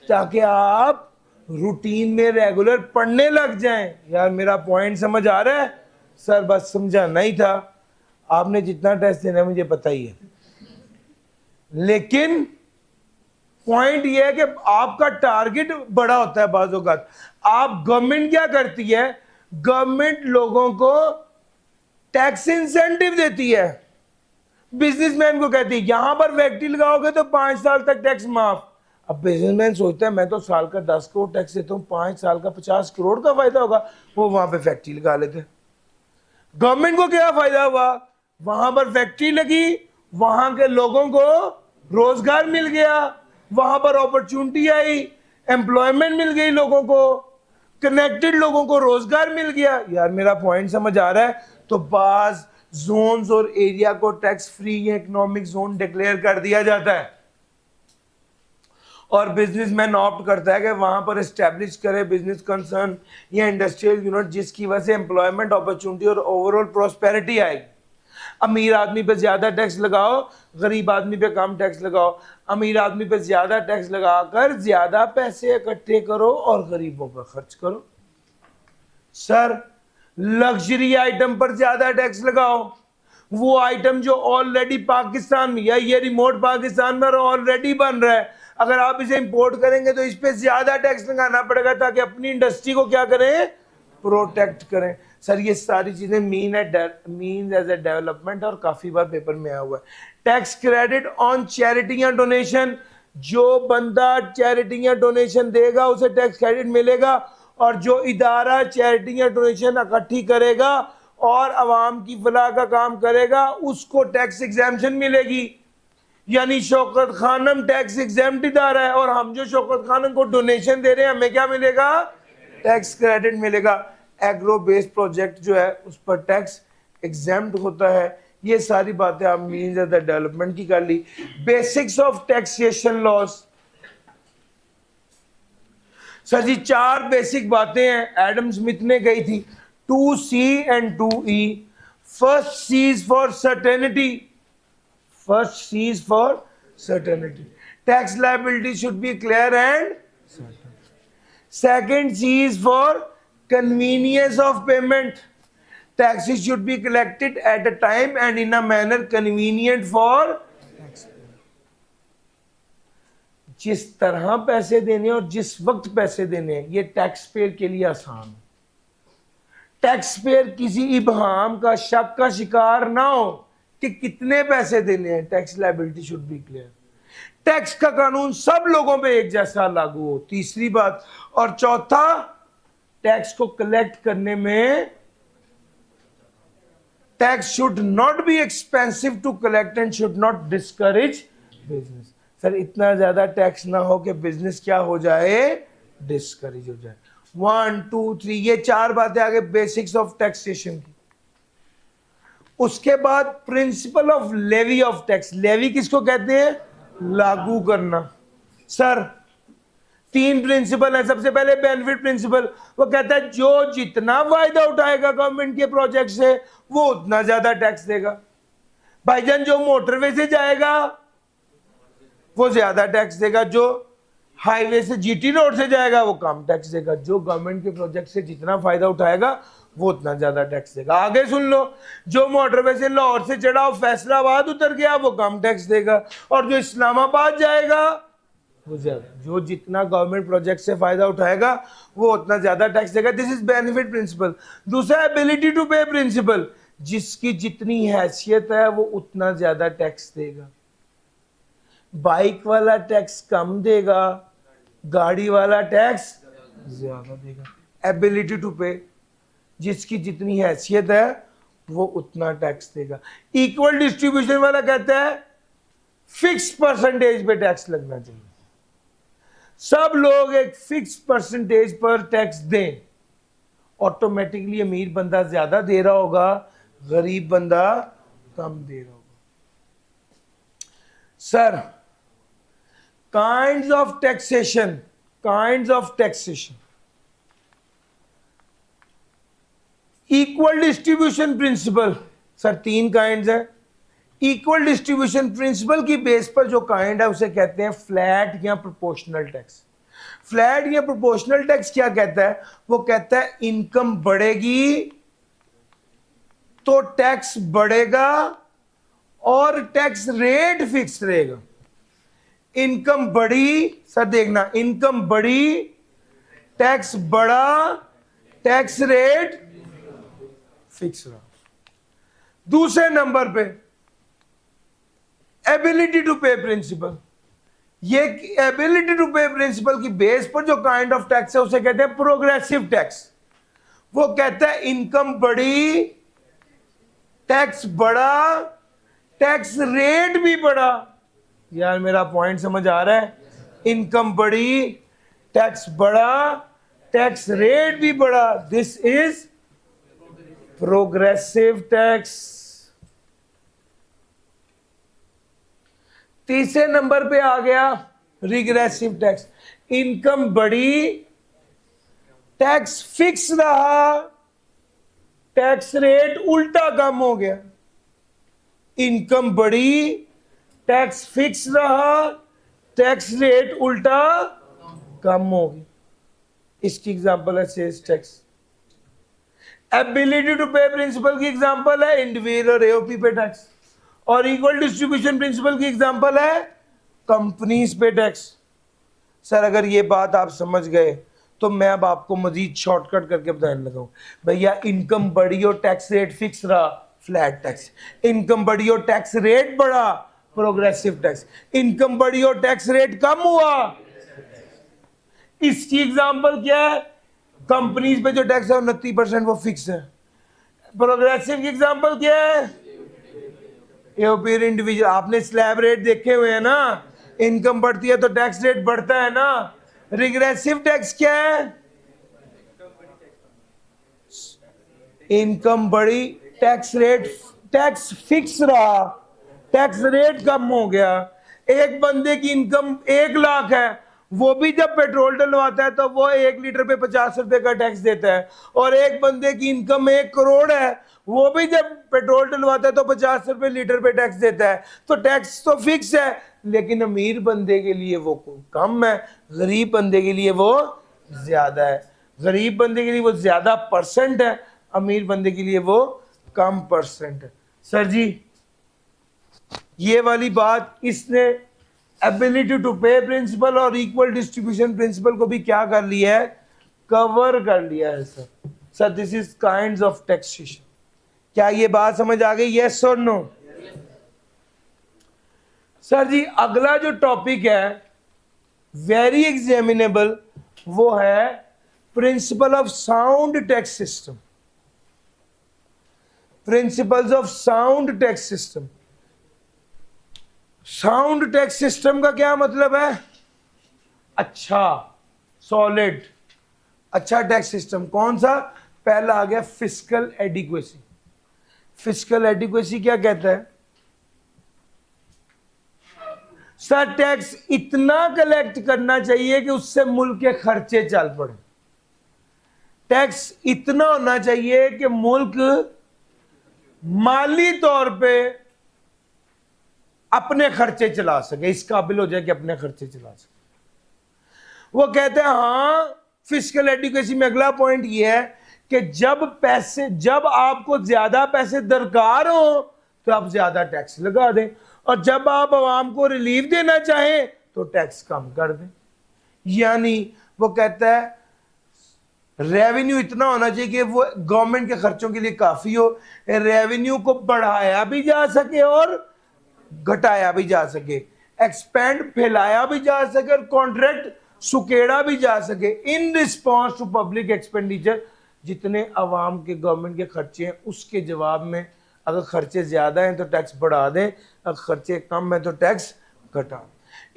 ताकि आप रूटीन में रेगुलर पढ़ने लग जाएं। यार मेरा पॉइंट समझ आ रहा है? सर बस समझाना ही था। आपने जितना टेस्ट देना है मुझे पता ही है, लेकिन पॉइंट ये है कि आपका टारगेट बड़ा होता है। बाज़ औक़ात आप, गवर्नमेंट क्या करती है? गवर्नमेंट लोगों को टैक्स इंसेंटिव देती है। बिजनेसमैन को कहती है यहां पर फैक्ट्री लगाओगे तो 5 साल तक टैक्स माफ। अब बिजनेसमैन सोचता है मैं तो साल का 10 करोड़ टैक्स देता हूं, 5 साल का 50 करोड़ का फायदा होगा, वो वहां पे फैक्ट्री लगा लेते। गवर्नमेंट को क्या फायदा हुआ? वहां पर फैक्ट्री लगी, वहां के लोगों को रोजगार मिल गया, वहां पर अपॉर्चुनिटी आई, एम्प्लॉयमेंट मिल गई लोगों को, कनेक्टेड लोगों को रोजगार मिल गया। यार मेरा पॉइंट समझ आ रहा है? तो बाज जोन्स और एरिया को tax free economic zone declare कर दिया जाता है और बिजनेसमैन ऑप्ट करता है कि वहां पर एस्टेब्लिश करे बिजनेस कंसर्न या इंडस्ट्रियल यूनिट, जिसकी वजह से एम्प्लॉयमेंट अपॉर्चुनिटी और ओवरऑल प्रॉस्पेरिटी आएगी। अमीर आदमी पे ज्यादा टैक्स लगाओ, गरीब आदमी पे कम टैक्स लगाओ। अमीर आदमी पे ज्यादा टैक्स लगाकर ज्यादा पैसे इकट्ठे करो और गरीबों पर खर्च करो। सर, लग्जरी आइटम पर ज्यादा टैक्स लगाओ, वो आइटम जो ऑलरेडी पाकिस्तान में या ये रिमोट पाकिस्तान में ऑलरेडी बन रहा है, अगर आप इसे इंपोर्ट करेंगे तो इस पे ज्यादा टैक्स लगाना पड़ेगा ताकि अपनी इंडस्ट्री को क्या करें? प्रोटेक्ट करें। सर ये सारी चीजें मीन एज ए डेवलपमेंट और काफी बार पेपर में आया हुआ है। टैक्स क्रेडिट ऑन चैरिटी या डोनेशन, जो बंदा चैरिटी या डोनेशन देगा उसे टैक्स क्रेडिट मिलेगा, और जो इदारा चैरिटी या डोनेशन इकट्ठी करेगा और आवाम की फलाह का काम करेगा उसको टैक्स एग्जेम्पशन मिलेगी। यानी शौकत खानम टैक्स एग्जेम्प्ट इदारा है, और हम जो शौकत खानम को डोनेशन दे रहे हैं हमें क्या मिलेगा? टैक्स क्रेडिट मिलेगा। एग्रो बेस्ड प्रोजेक्ट जो है उस पर टैक्स एग्जेम्प्ट होता है। ये सारी बातें आप मीन्स ऑफ द डेवलपमेंट की कर ली। Basics of taxation laws, sir ji 4 basic बातें हैं एडम स्मिथ ने कही थी, 2C and 2E। First C is for certainty, first C is for certainty, tax liability should be clear and certain. Second C is for convenience of payment, taxes should be collected at a time and in a manner convenient for taxpayer. जिस तरह पैसे देने और जिस वक्त पैसे देने ये टैक्स पेयर के लिए आसान है। टैक्स पेयर किसी इबहाम का शक का शिकार ना हो कि कितने पैसे देने हैं। Tax liability should be clear. Tax का कानून सब लोगों पे एक जैसा लागू हो, तीसरी बात। और चौथा, टैक्स को कलेक्ट करने में tax should not be expensive to collect and should not discourage business. Sir इतना ज्यादा टैक्स ना हो कि बिजनेस क्या हो जाए? डिस्करेज हो जाए। 1 2 3 ये 4 बातें आगे बेसिक्स ऑफ टैक्सेशन की। उसके बाद principle of levy of tax. Levy किसको कहते हैं? लागू करना। सर 3 प्रिंसिपल है। सबसे पहले बेनिफिट प्रिंसिपल, वो कहता है जो जितना फायदा उठाएगा गवर्नमेंट के प्रोजेक्ट से वो उतना ज्यादा टैक्स देगा। भाईजान जो मोटरवे से जाएगा वो ज्यादा टैक्स देगा, जो हाईवे से जीटी रोड से जाएगा वो कम टैक्स देगा। जो गवर्नमेंट के प्रोजेक्ट से जितना फायदा उठाएगा वो उतना ज्यादा टैक्स देगा। आगे सुन लो, जो मोटरवे से लाहौर से चढ़ा फैसलाबाद उतर गया वो कम टैक्स देगा, और जो इस्लामाबाद जाएगा वो ज्यादा। जो जितना गवर्नमेंट प्रोजेक्ट से फायदा उठाएगा वो उतना ज्यादा टैक्स देगा। This is benefit principle. दूसरा एबिलिटी टू पे प्रिंसिपल, जिसकी जितनी हैसियत है वो उतना ज्यादा टैक्स देगा। बाइक वाला टैक्स कम देगा, गाड़ी वाला टैक्स ज्यादा देगा। एबिलिटी टू पे, जिसकी जितनी हैसियत है वो उतना टैक्स देगा। इक्वल डिस्ट्रीब्यूशन वाला कहता है फिक्स परसेंटेज पे टैक्स लगना चाहिए, सब लोग एक फिक्स परसेंटेज पर टैक्स दें। ऑटोमेटिकली अमीर बंदा ज्यादा दे रहा होगा, गरीब बंदा कम दे रहा होगा। Sir kinds of taxation, kinds of taxation. Equal distribution principle, sir 3 kinds है। इक्वल डिस्ट्रीब्यूशन प्रिंसिपल की बेस पर जो काइंड है उसे कहते हैं फ्लैट या प्रोपोर्शनल टैक्स। फ्लैट या प्रोपोर्शनल टैक्स क्या कहता है? वो कहता है इनकम बढ़ेगी तो टैक्स बढ़ेगा और टैक्स रेट फिक्स रहेगा। इनकम बढ़ी, सर देखना, इनकम बढ़ी टैक्स बढ़ा, टैक्स रेट फिक्स रहा। दूसरे नंबर पे एबिलिटी टू पे प्रिंसिपल। ये एबिलिटी टू पे प्रिंसिपल की बेस पर जो काइंड ऑफ टैक्स है उसे कहते हैं प्रोग्रेसिव टैक्स। वो कहता है इनकम बढ़ी, टैक्स बढ़ा, टैक्स रेट भी बढ़ा। यार मेरा पॉइंट समझ आ रहा है? इनकम बढ़ी, टैक्स बढ़ा, टैक्स रेट भी बढ़ा। This is progressive tax. तीसरे नंबर पे आ गया रिग्रेसिव टैक्स। इनकम बढ़ी, टैक्स फिक्स रहा, टैक्स रेट उल्टा कम हो गया। इनकम बढ़ी, टैक्स फिक्स रहा, टैक्स रेट उल्टा कम हो गया। इसकी एग्जांपल है sales tax. Ability to pay principal की एग्जांपल है इंडिविजुअल और एओपी पे टैक्स, और इक्वल डिस्ट्रीब्यूशन प्रिंसिपल की एग्जांपल है कंपनीज पे टैक्स। सर अगर ये बात आप समझ गए तो मैं अब आपको मजीद शॉर्टकट करके बताने लगा हूं। भैया इनकम बढ़ी और टैक्स रेट फिक्स रहा, फ्लैट टैक्स। इनकम बढ़ी और टैक्स रेट बढ़ा, प्रोग्रेसिव टैक्स। इनकम बढ़ी और टैक्स रेट कम हुआ, इसकी एग्जांपल क्या है? कंपनीज पे जो टैक्स है 29% वो फिक्स है। प्रोग्रेसिव की एग्जांपल क्या है? इंडिविजुअल। आपने स्लैब रेट देखे हुए हैं ना, इनकम बढ़ती है तो टैक्स रेट बढ़ता है ना। रिग्रेसिव टैक्स क्या है? इनकम बढ़ी, टैक्स फिक्स रहा, टैक्स रेट कम हो गया। एक बंदे की इनकम 1 लाख है, वो भी जब पेट्रोल डलवाता है तो वो 1 लीटर पे 50 रुपए का टैक्स देता है, और एक बंदे की इनकम 1 करोड़ है, वो भी जब पेट्रोल डलवाता है तो 50 रुपए लीटर पे टैक्स देता है। तो टैक्स तो फिक्स है, लेकिन अमीर बंदे के लिए वो कम है, गरीब बंदे के लिए वो ज्यादा है। गरीब बंदे के लिए वो ज्यादा परसेंट है, अमीर बंदे के लिए वो कम परसेंट है। सर जी ये वाली बात इसने एबिलिटी टू पे प्रिंसिपल और इक्वल डिस्ट्रीब्यूशन प्रिंसिपल को भी क्या कर लिया है? कवर कर लिया है sir. Sir this is kinds of taxation. क्या ये बात समझ आ गई? यस और नो? सर जी अगला जो टॉपिक है वेरी एग्जामिनेबल, वो है principle of sound tax system. Principles of sound tax system. Sound tax system का क्या मतलब है? अच्छा, सॉलिड, अच्छा टैक्स सिस्टम। कौन सा? पहला आ गया फिस्कल एडिक्वेसी। फिस्कल एडिक्वेसी क्या कहता है? सर टैक्स इतना कलेक्ट करना चाहिए कि उससे मुल्क के खर्चे चल पड़े। टैक्स इतना होना चाहिए कि मुल्क माली तौर पे अपने खर्चे चला सके, इस काबिल हो जाए कि अपने खर्चे चला सके। वो कहते हैं हाँ, फिस्कल एडुकेसी में अगला पॉइंट ये है कि जब आपको ज्यादा पैसे दरकार हो तो आप ज्यादा टैक्स लगा दें, और जब आप आवाम को रिलीफ देना चाहें तो टैक्स कम कर दें। यानी वो कहता है रेवेन्यू इतना होना चाहिए कि वो गवर्नमेंट के खर्चों के लिए काफी हो, रेवेन्यू को बढ़ाया भी जा सके और घटाया भी जा सके, एक्सपेंड फैलाया भी जा सके और कॉन्ट्रैक्ट सुकेड़ा भी जा सके in response to public expenditure. जितने अवाम के गवर्नमेंट के खर्चे हैं उसके जवाब में अगर खर्चे ज्यादा हैं तो टैक्स बढ़ा दें, अगर खर्चे कम हैं तो टैक्स घटा।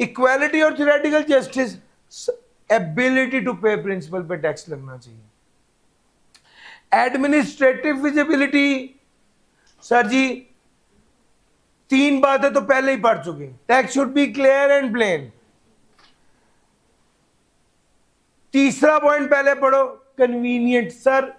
इक्वालिटी और theoretical justice, ability to pay principal पे टैक्स लगना चाहिए। एडमिनिस्ट्रेटिव फिजिबिलिटी, सर जी 3 बातें तो पहले ही पढ़ चुके। Tax should be clear and plain. तीसरा पॉइंट पहले पढ़ो, कन्वीनियंट। सर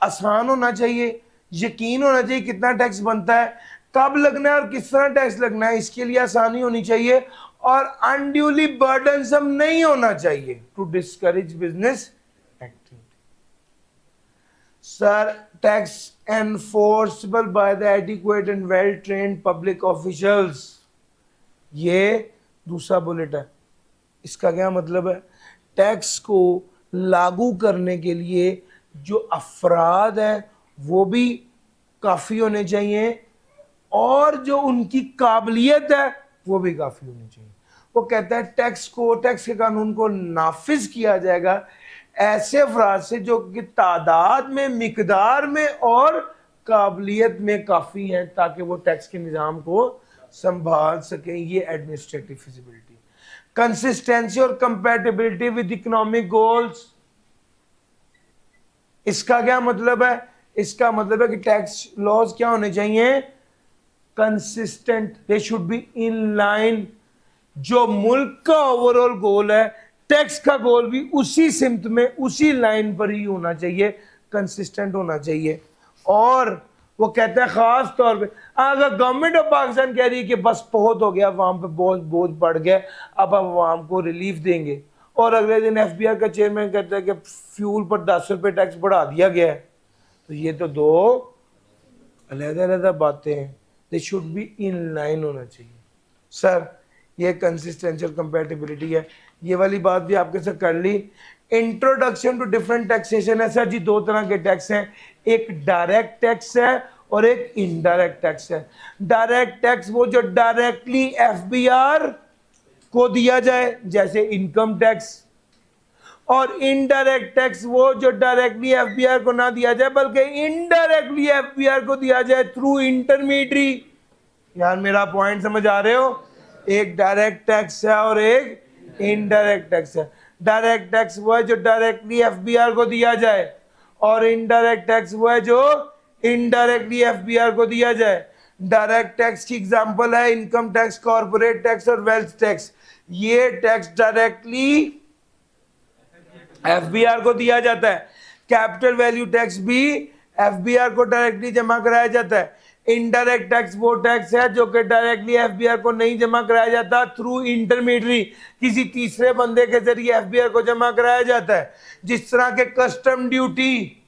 आसान होना चाहिए, यकीन होना चाहिए कितना टैक्स बनता है, कब लगना है और किस तरह टैक्स लगना है, इसके लिए आसानी होनी चाहिए, और अनड्यूली बर्डनसम नहीं होना चाहिए to discourage business activity. Sir tax enforceable by the adequate and well trained public officials, ये दूसरा बुलेट है। इसका क्या मतलब है? टैक्स को लागू करने के लिए जो अफराद हैं वो भी काफ़ी होने चाहिए, और जो उनकी काबिलियत है वो भी काफ़ी होनी चाहिए। वो कहता है टैक्स के कानून को नाफिज किया जाएगा ऐसे अफराद से जो कि तादाद में, मिकदार में और काबिलियत में काफ़ी हैं, ताकि वो टैक्स के निज़ाम को संभाल सकें। ये एडमिनिस्ट्रेटिव फिजिबिलिटी। कंसिस्टेंसी और कंपैटिबिलिटी विद इकोनॉमिक गोल्स, इसका क्या मतलब है? इसका मतलब है कि टैक्स लॉज क्या होने चाहिए? Consistent, they should be in line. जो मुल्क का ओवरऑल गोल है, टैक्स का गोल भी उसी सिमत में, उसी लाइन पर ही होना चाहिए, कंसिस्टेंट होना चाहिए। और वो कहता है खास तौर पे अगर गवर्नमेंट ऑफ पाकिस्तान कह रही है कि बस बहुत हो गया, अवाम पे बोझ बढ़ गया, अब अवाम को रिलीफ देंगे, और अगले दिन FBI का चेयरमैन कहता है कि फ्यूल पर 10 रुपये टैक्स बढ़ा दिया गया है, तो ये तो दो अलग-अलग बातें हैं। They should be in line होना चाहिए। सर ये कंसिस्टेंसी और कंपैटिबिलिटी है, ये वाली बात भी आपके साथ कर ली। इंट्रोडक्शन टू डिफरेंट टैक्सेशन है। सर जी 2 तरह के टैक्स हैं, एक डायरेक्ट टैक्स है और एक इनडायरेक्ट टैक्स है। डायरेक्ट टैक्स वो जो डायरेक्टली एफबीआर को दिया जाए जैसे इनकम टैक्स, और इनडायरेक्ट टैक्स वो जो डायरेक्टली एफबीआर को ना दिया जाए बल्कि इनडायरेक्टली एफबीआर को दिया जाए थ्रू इंटरमीडियरी। यार मेरा पॉइंट समझ आ रहे हो? एक डायरेक्ट टैक्स है और एक इनडायरेक्ट टैक्स है। डायरेक्ट टैक्स वो है जो डायरेक्टली एफबीआर को दिया जाए, और इनडायरेक्ट टैक्स वो है जो इनडायरेक्टली एफबीआर को दिया जाए। डायरेक्ट टैक्स की एग्जांपल है इनकम टैक्स, कॉर्पोरेट टैक्स और वेल्थ टैक्स। ये टैक्स डायरेक्टली एफबीआर को दिया जाता है। कैपिटल वैल्यू टैक्स भी एफबीआर को डायरेक्टली जमा कराया जाता है। इनडायरेक्ट टैक्स वो टैक्स है जो कि डायरेक्टली एफबीआर को नहीं जमा कराया जाता, थ्रू इंटरमीडियरी, किसी तीसरे बंदे के जरिए एफबीआर को जमा कराया जाता है। जिस तरह के कस्टम ड्यूटी,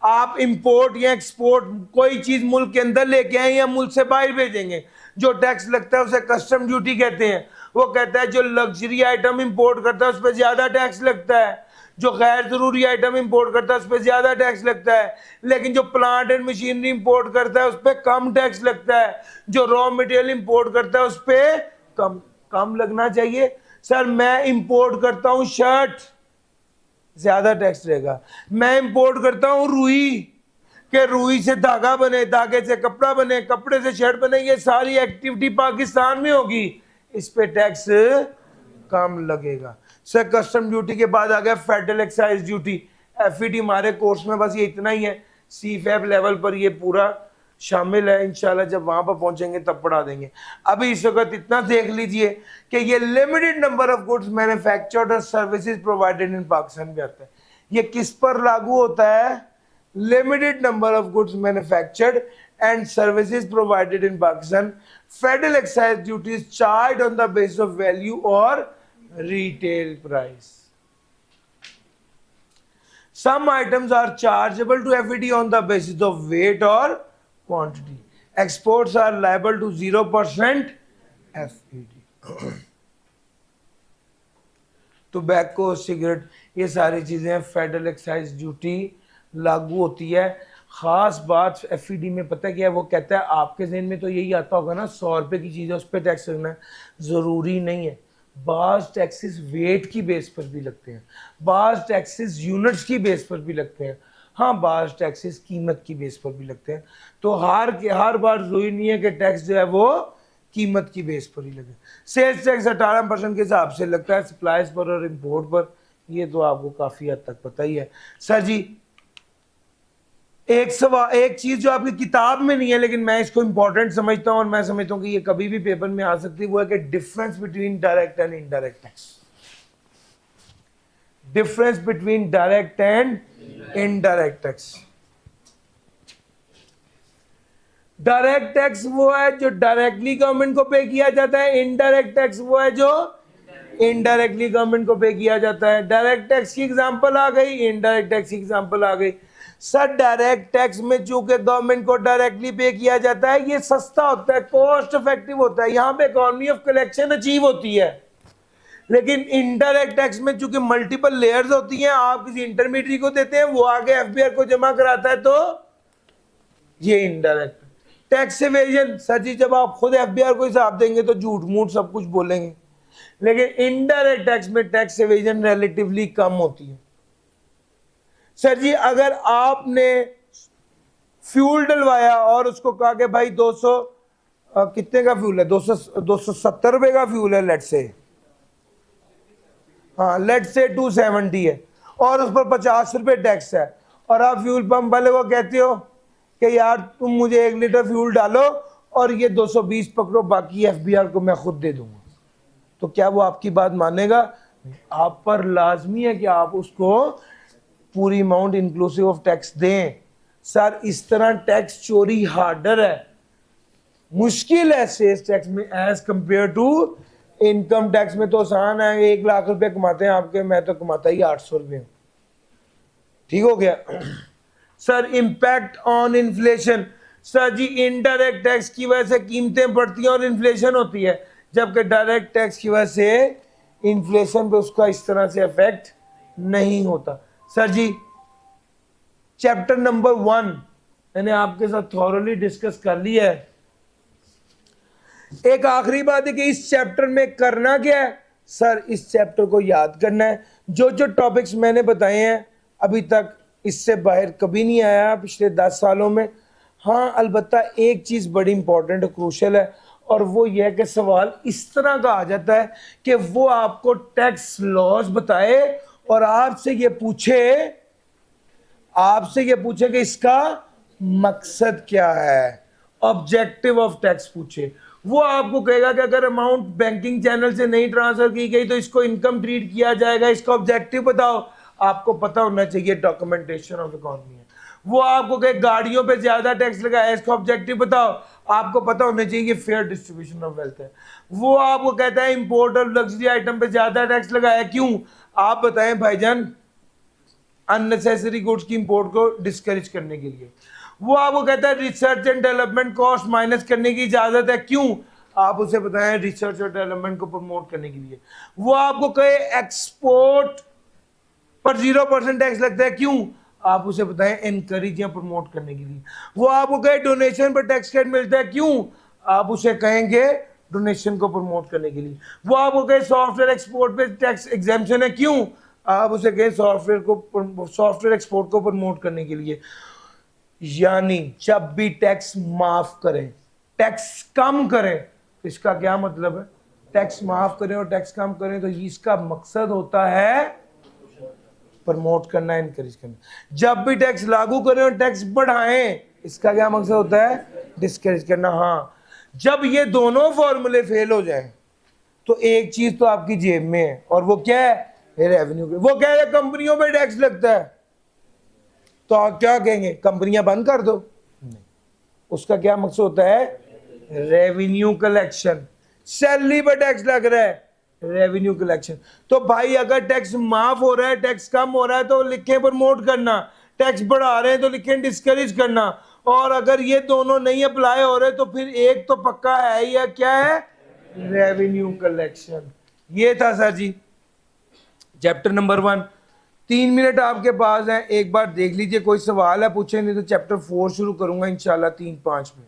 आप इंपोर्ट या एक्सपोर्ट कोई चीज मुल्क के अंदर लेके आए या मुल्क से बाहर भेजेंगे, जो टैक्स लगता है उसे कस्टम ड्यूटी कहते हैं। वो कहता है जो लग्जरी आइटम इंपोर्ट करता है उस पर ज्यादा टैक्स लगता है, जो गैर जरूरी आइटम इंपोर्ट करता है उस पर ज्यादा टैक्स लगता है, लेकिन जो प्लांट एंड मशीनरी इंपोर्ट करता है उस पर कम टैक्स लगता है, जो रॉ मटेरियल इंपोर्ट करता है उस पर कम लगना चाहिए। सर मैं इंपोर्ट करता हूं शर्ट, ज्यादा टैक्स रहेगा। मैं इंपोर्ट करता हूं रुई, के रुई से धागा बने, धागे से कपड़ा बने, कपड़े से शर्ट बने, ये सारी एक्टिविटी पाकिस्तान में होगी, इस पे टैक्स कम लगेगा। सर कस्टम ड्यूटी के बाद आ गया फेडरल एक्साइज ड्यूटी। एफईडी हमारे कोर्स में बस ये इतना ही है, सीफैब लेवल पर ये पूरा शामिल है। इंशाल्लाह जब वहां पर पहुंचेंगे तब पढ़ा देंगे। अभी इस वक्त इतना देख लीजिए कि ये limited number of goods manufactured और सर्विसेज प्रोवाइडेड इन पाकिस्तान में आता है। ये किस पर लागू होता है? Limited number of goods manufactured and services provided in Pakistan. Federal excise duty is charged on the basis of value or retail price. Some items are chargeable to FED on the basis of weight or quantity. Exports are liable to 0% FED. Tobacco, cigarette, ये सारी चीजें federal excise duty लागू होती है। खास बात FED में पता क्या है, वो कहता है आपके जहन में तो यही आता होगा ना 100 रुपए की चीज़ है उस पर टैक्स लगना है, ज़रूरी नहीं है। बाज टैक्सेस वेट की बेस पर भी लगते हैं, बाज टैक्सेस यूनिट्स की बेस पर भी लगते हैं, हाँ बाज टैक्सेस कीमत की बेस पर भी लगते हैं। तो हर बार जरूरी नहीं है कि टैक्स जो है वो कीमत की बेस पर ही लगे। सेल्स टैक्स 18% के हिसाब से लगता है सप्लाईज पर और इम्पोर्ट पर, ये तो आपको काफ़ी हद तक पता ही है। सर जी एक चीज जो आपकी किताब में नहीं है लेकिन मैं इसको इंपॉर्टेंट समझता हूं और मैं समझता हूं कि ये कभी भी पेपर में आ सकती है, वो है कि difference between direct and indirect tax. Difference between direct and indirect tax. Direct tax वो है जो डायरेक्टली गवर्नमेंट को पे किया जाता है, इनडायरेक्ट टैक्स वो है जो इनडायरेक्टली गवर्नमेंट को पे किया जाता है। डायरेक्ट टैक्स की एग्जांपल आ गई, इनडायरेक्ट टैक्स की एग्जांपल आ गई। सर डायरेक्ट टैक्स में चूंकि गवर्नमेंट को डायरेक्टली पे किया जाता है, ये सस्ता होता है, कॉस्ट इफेक्टिव होता है, यहाँ पे इकोनॉमी ऑफ कलेक्शन अचीव होती है। लेकिन इनडायरेक्ट टैक्स में चूंकि मल्टीपल लेयर्स होती हैं, आप किसी इंटरमीडियरी को देते हैं, वो आगे एफबीआर को जमा कराता है, तो ये इनडायरेक्ट टैक्स एवेजन। सर जी जब आप खुद एफबीआर को हिसाब देंगे तो झूठ मूठ सब कुछ बोलेंगे, लेकिन इनडायरेक्ट टैक्स में टैक्स एवेजन रिलेटिवली कम होती है। सर जी अगर आपने फ्यूल डलवाया और उसको कहा कि भाई 200 कितने का फ्यूल है, 270 रुपए का फ्यूल है लेट से, हाँ लेट से 270 है, और उस पर 50 रुपए टैक्स है, और आप फ्यूल पंप वाले को कहते हो कि यार तुम मुझे 1 लीटर फ्यूल डालो और ये 220 पकड़ो, बाकी एफबीआर को मैं खुद दे दूंगा, तो क्या वो आपकी बात मानेगा? आप पर लाजमी है कि आप उसको पूरी अमाउंट इंक्लूसिव ऑफ टैक्स दें। सर इस तरह टैक्स चोरी हार्डर है, मुश्किल है सेल्स टैक्स में as compare to income tax में। तो आसान है, 1 लाख रुपए कमाते हैं आपके, मैं तो कमाता ही 800 रुपये। ठीक हो गया। Sir impact on inflation. Sir ji indirect tax की वजह से कीमतें बढ़ती हैं और इन्फ्लेशन होती है, जबकि डायरेक्ट टैक्स की वजह से इन्फ्लेशन पे उसका इस तरह से इफेक्ट नहीं होता। सर जी चैप्टर नंबर 1 मैंने आपके साथ थॉरली डिस्कस कर लिया है। एक आखिरी बात है कि इस चैप्टर में करना क्या है सर, इस चैप्टर को याद करना है। जो जो टॉपिक्स मैंने बताए हैं अभी तक इससे बाहर कभी नहीं आया पिछले 10 सालों में। हाँ अलबत्ता एक चीज़ बड़ी इंपॉर्टेंट क्रूशल है, और वो यह है कि सवाल इस तरह का आ जाता है कि वो आपको टैक्स लॉज बताए और आपसे ये पूछे कि इसका मकसद क्या है, ऑब्जेक्टिव ऑफ टैक्स पूछे। वो आपको कहेगा कि अगर अमाउंट बैंकिंग चैनल से नहीं ट्रांसफर की गई तो इसको इनकम ट्रीट किया जाएगा, इसका ऑब्जेक्टिव बताओ। आपको पता होना चाहिए डॉक्यूमेंटेशन ऑफ इकोनॉमी है। वो आपको कहे गाड़ियों पे ज्यादा टैक्स लगाया, इसका ऑब्जेक्टिव बताओ। आपको पता होना चाहिए कि फेयर डिस्ट्रीब्यूशन ऑफ वेल्थ है। वो आपको कहता है इंपोर्ट ऑफ लग्जरी आइटम पे ज्यादा टैक्स लगाया, क्यों? आप बताएं भाईजान, अननेसेसरी गुड्स की इंपोर्ट को डिस्करेज करने के लिए। वो आपको कहता है research and development cost minus करने की इजाजत है, क्यों? आप उसे बताएं रिसर्च और डेवलपमेंट को प्रमोट करने के लिए। वो आपको कहे एक्सपोर्ट पर 0% टैक्स लगता है, क्यों? आप उसे बताएं एनकरेज या प्रमोट करने के लिए। वो आपको कहे डोनेशन पर टैक्स क्रेडिट मिलता है, क्यों? आप उसे कहेंगे डोनेशन को प्रमोट करने के लिए। वो आपको कहे सॉफ्टवेयर एक्सपोर्ट पे टैक्स एग्जेम्पशन है, क्यों? आप उसे कहें सॉफ्टवेयर एक्सपोर्ट को प्रमोट करने के लिए। यानी जब भी टैक्स माफ करें, टैक्स कम करें, तो इसका क्या मतलब है? टैक्स माफ करें और टैक्स कम करें तो इसका मकसद होता है प्रमोट करना, इनकरेज करना। जब भी टैक्स लागू करें और टैक्स बढ़ाएं, इसका क्या मकसद होता है? डिस्करेज करना। हाँ, जब ये दोनों फॉर्मूले फेल हो जाएं तो एक चीज तो आपकी जेब में है, और वो क्या है? रेवेन्यू। वो कह रहे कंपनियों पे टैक्स लगता है, तो आप क्या कहेंगे? कंपनियां बंद कर दो? नहीं, उसका क्या मकसद होता है? Revenue collection. सैलरी पर टैक्स लग रहा है, रेवेन्यू कलेक्शन। तो भाई अगर टैक्स माफ हो रहा है, टैक्स कम हो रहा है तो लिखें प्रमोट करना, टैक्स बढ़ा रहे हैं तो लिखें डिस्करेज करना। और अगर ये दोनों नहीं अप्लाई हो रहे तो फिर एक तो पक्का है, या क्या है? Revenue collection. ये था सर जी चैप्टर नंबर 1। 3 मिनट आपके पास हैं, एक बार देख लीजिए, कोई सवाल है पूछे, नहीं तो चैप्टर 4 शुरू करूंगा इंशाल्लाह 3-5 में।